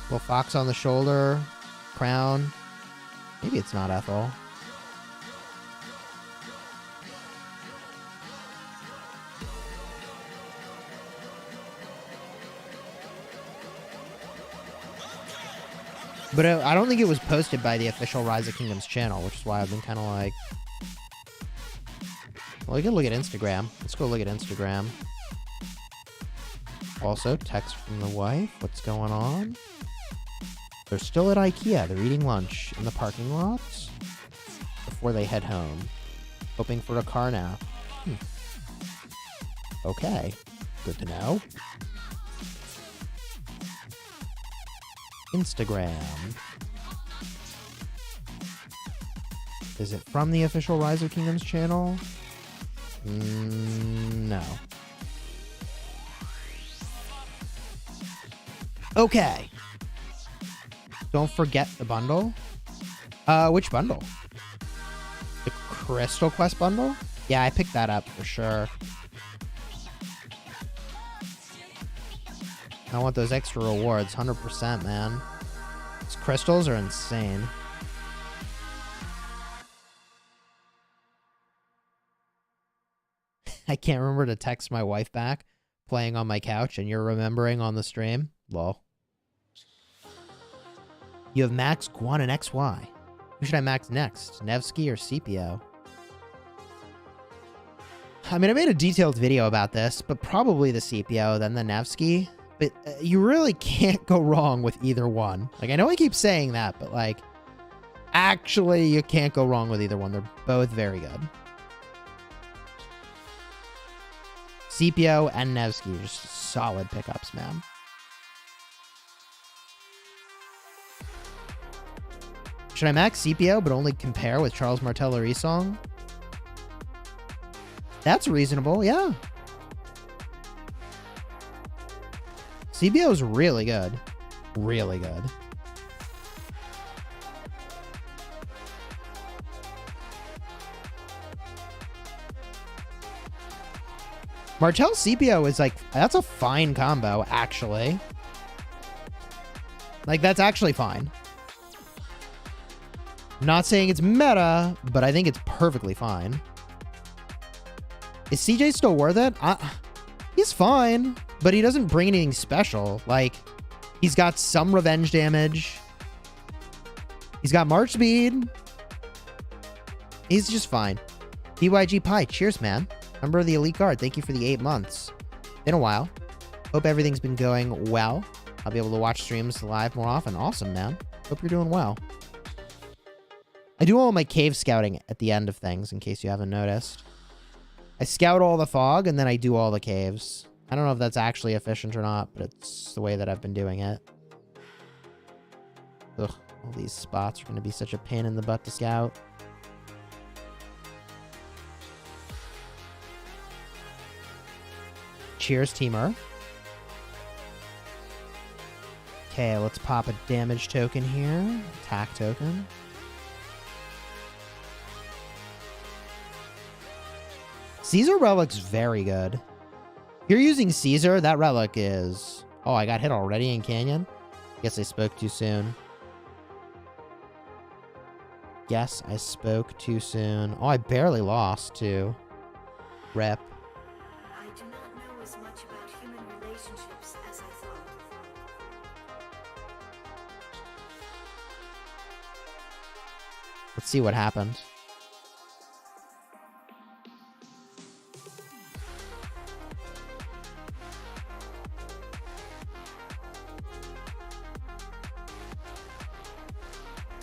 Little fox on the shoulder. Crown. Maybe it's not Ethel. But I don't think it was posted by the official Rise of Kingdoms channel, which is why I've been kind of like... Well, we can look at Instagram. Let's go look at Instagram. Also, text from the wife. What's going on? They're still at IKEA. They're eating lunch in the parking lots before they head home. Hoping for a car nap. Okay. Good to know. Instagram. Is it from the official Rise of Kingdoms channel? No. Okay. Don't forget the bundle. Which bundle? The Crystal Quest bundle? Yeah, I picked that up for sure. I want those extra rewards, 100%, man. These crystals are insane. I can't remember to text my wife back, playing on my couch, and you're remembering on the stream? Lol. You have Max, Guan, and XY. Who should I max next? Nevsky or CPO? I mean, I made a detailed video about this, but probably the CPO, then the Nevsky. But you really can't go wrong with either one. Like, I know I keep saying that, but, like, actually, you can't go wrong with either one. They're both very good. CPO and Nevsky are just solid pickups, man. Should I max CPO, but only compare with Charles Martellery song? That's reasonable, yeah. CPO is really good. Really good. Martell CPO is like, that's a fine combo, actually. Like, that's actually fine. Not saying it's meta, but I think it's perfectly fine. Is CJ still worth it? He's fine, but he doesn't bring anything special. Like, he's got some revenge damage. He's got March speed. He's just fine. BYG Pie, cheers, man. Member of the Elite Guard, thank you for the 8 months. Been a while. Hope everything's been going well. I'll be able to watch streams live more often. Awesome, man. Hope you're doing well. I do all my cave scouting at the end of things, in case you haven't noticed. I scout all the fog, and then I do all the caves. I don't know if that's actually efficient or not, but it's the way that I've been doing it. Ugh, all these spots are going to be such a pain in the butt to scout. Cheers, Teamer. Okay, let's pop a damage token here. Attack token. Caesar Relic's very good. If you're using Caesar, that relic is... Oh, I got hit already in Canyon? Guess I spoke too soon. Yes, I spoke too soon. Oh, I barely lost, too. Rep. I do not know as much about human Let's see what happened.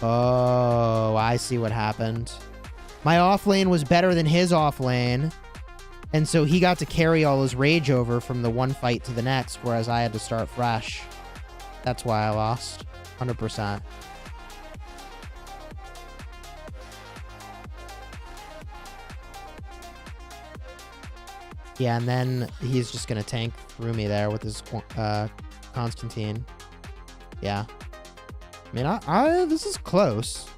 Oh, I see what happened. My off lane was better than his off lane. And so he got to carry all his rage over from the one fight to the next, whereas I had to start fresh. That's why I lost. 100%. Yeah, and then he's just going to tank through me there with his Constantine. Yeah. I mean, this is close.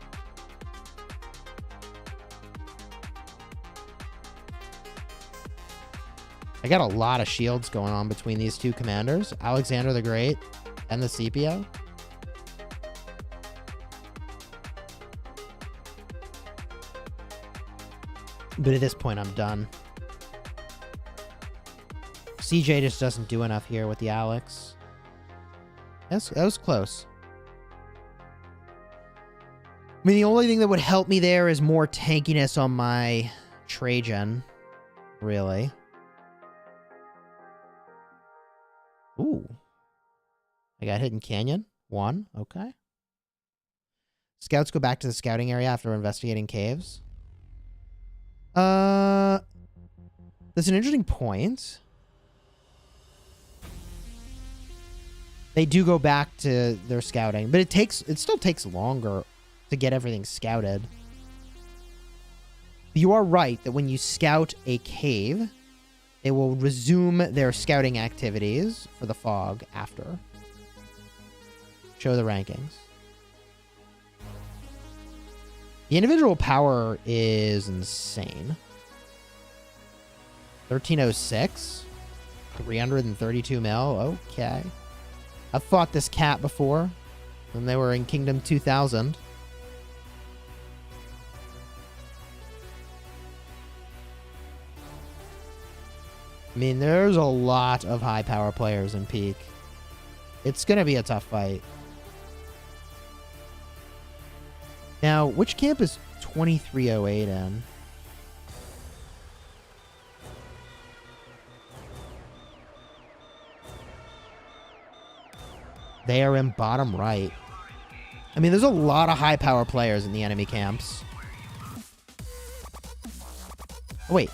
I got a lot of shields going on between these two commanders, Alexander the Great and the Scipio. But at this point, I'm done. CJ just doesn't do enough here with the Alex. That was close. I mean, the only thing that would help me there is more tankiness on my Trajan, really. Ooh. I got Hidden Canyon. 1. Okay. Scouts go back to the scouting area after investigating caves. That's an interesting point. They do go back to their scouting, but it still takes longer to get everything scouted. You are right that when you scout a cave, they will resume their scouting activities for the fog after. Show the rankings. The individual power is insane. 1306. 332 mil. Okay. I've fought this cat before when they were in Kingdom 2000. I mean, there's a lot of high power players in Peak. It's going to be a tough fight. Now, which camp is 2308 in? They are in bottom right. I mean, there's a lot of high power players in the enemy camps. Oh, wait.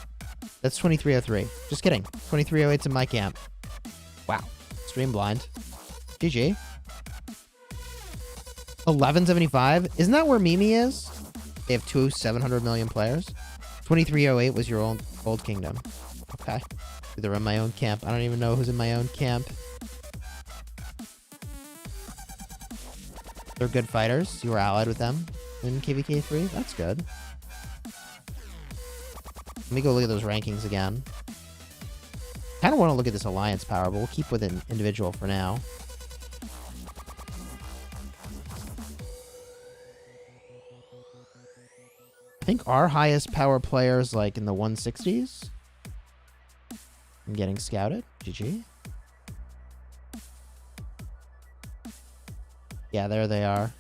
That's 2303. Just kidding. 2308's in my camp. Wow. Stream blind. GG. 1175. Isn't that where Mimi is? They have 700 million players. 2308 was your old kingdom. Okay. They're in my own camp. I don't even know who's in my own camp. They're good fighters. You were allied with them in KvK 3. That's good. Let me go look at those rankings again. Kind of want to look at this alliance power, but we'll keep with an individual for now. I think our highest power player is like in the 160s. I'm getting scouted. GG. Yeah, there they are.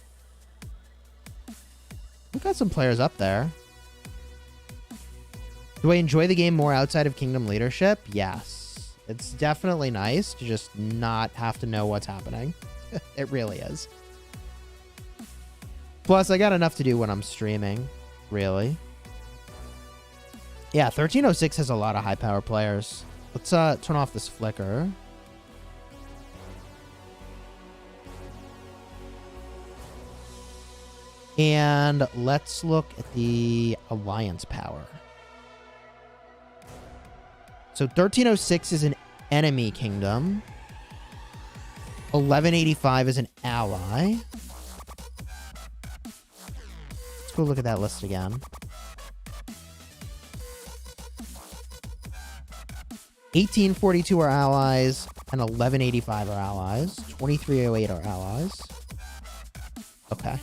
We've got some players up there. Do I enjoy the game more outside of Kingdom Leadership? Yes. It's definitely nice to just not have to know what's happening. It really is. Plus, I got enough to do when I'm streaming, really. Yeah, 1306 has a lot of high-power players. Let's turn off this flicker. And let's look at the alliance power. So 1306 is an enemy kingdom. 1185 is an ally. Let's go look at that list again. 1842 are allies, and 1185 are allies. 2308 are allies. Okay.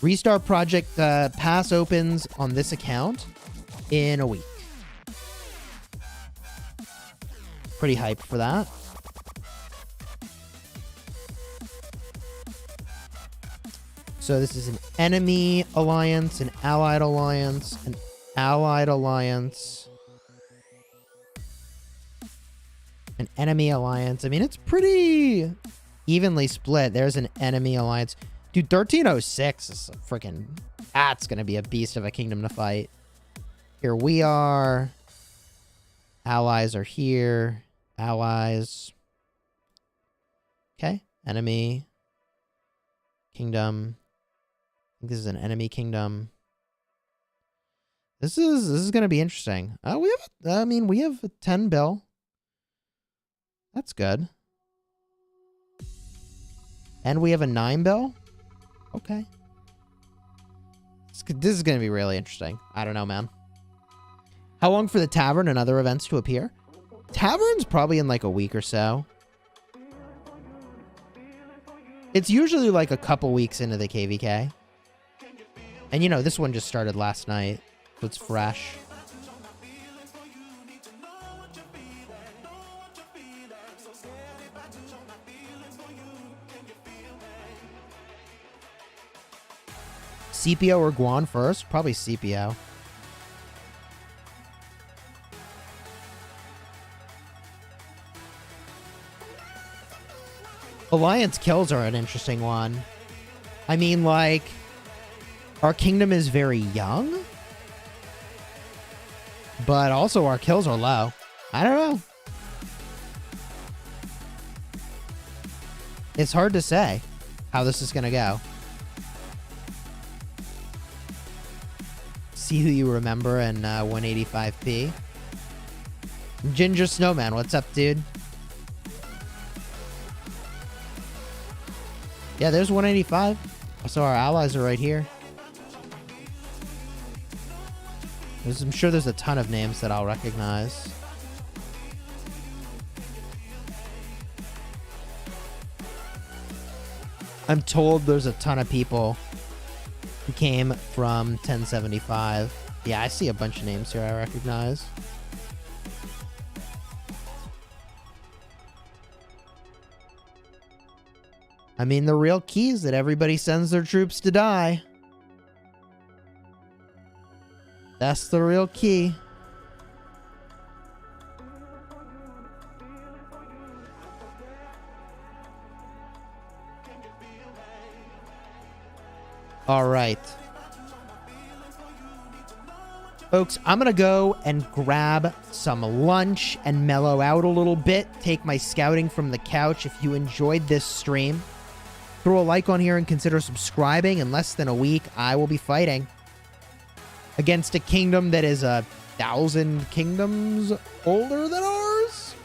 Restart Project pass opens on this account in a week. Pretty hyped for that. So this is an enemy alliance, an allied alliance, an allied alliance, an enemy alliance. I mean, it's pretty evenly split. There's an enemy alliance. Dude, 1306 is a freaking... That's going to be a beast of a kingdom to fight. Here we are. Allies are here. Allies. Okay. Enemy. Kingdom. I think this is an enemy kingdom. This is going to be interesting. We have a 10 bill. That's good. And we have a 9 bill. Okay. This is going to be really interesting. I don't know, man. How long for the tavern and other events to appear? Tavern's probably in like a week or so. It's usually like a couple weeks into the KvK. And you know, this one just started last night, so it's fresh. CPO or Guan first? Probably CPO. Alliance kills are an interesting one. I mean, like, our kingdom is very young, but also our kills are low. I don't know. It's hard to say how this is going to go. See who you remember in 185p. Ginger Snowman, what's up, dude? Yeah, there's 185. So our allies are right here. I'm sure there's a ton of names that I'll recognize. I'm told there's a ton of people who came from 1075. Yeah, I see a bunch of names here I recognize. I mean, the real key is that everybody sends their troops to die. That's the real key. All right. Folks, I'm going to go and grab some lunch and mellow out a little bit. Take my scouting from the couch. If you enjoyed this stream, throw a like on here and consider subscribing. In less than a week, I will be fighting against a kingdom that is 1,000 kingdoms older than ours.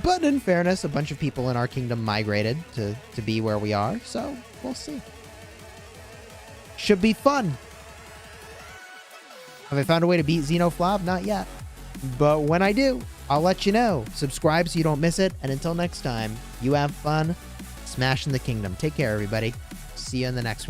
But in fairness, a bunch of people in our kingdom migrated to be where we are. So we'll see. Should be fun. Have I found a way to beat Xenoflob? Not yet. But when I do, I'll let you know. Subscribe so you don't miss it. And until next time, you have fun smashing the kingdom. Take care, everybody. See you in the next one.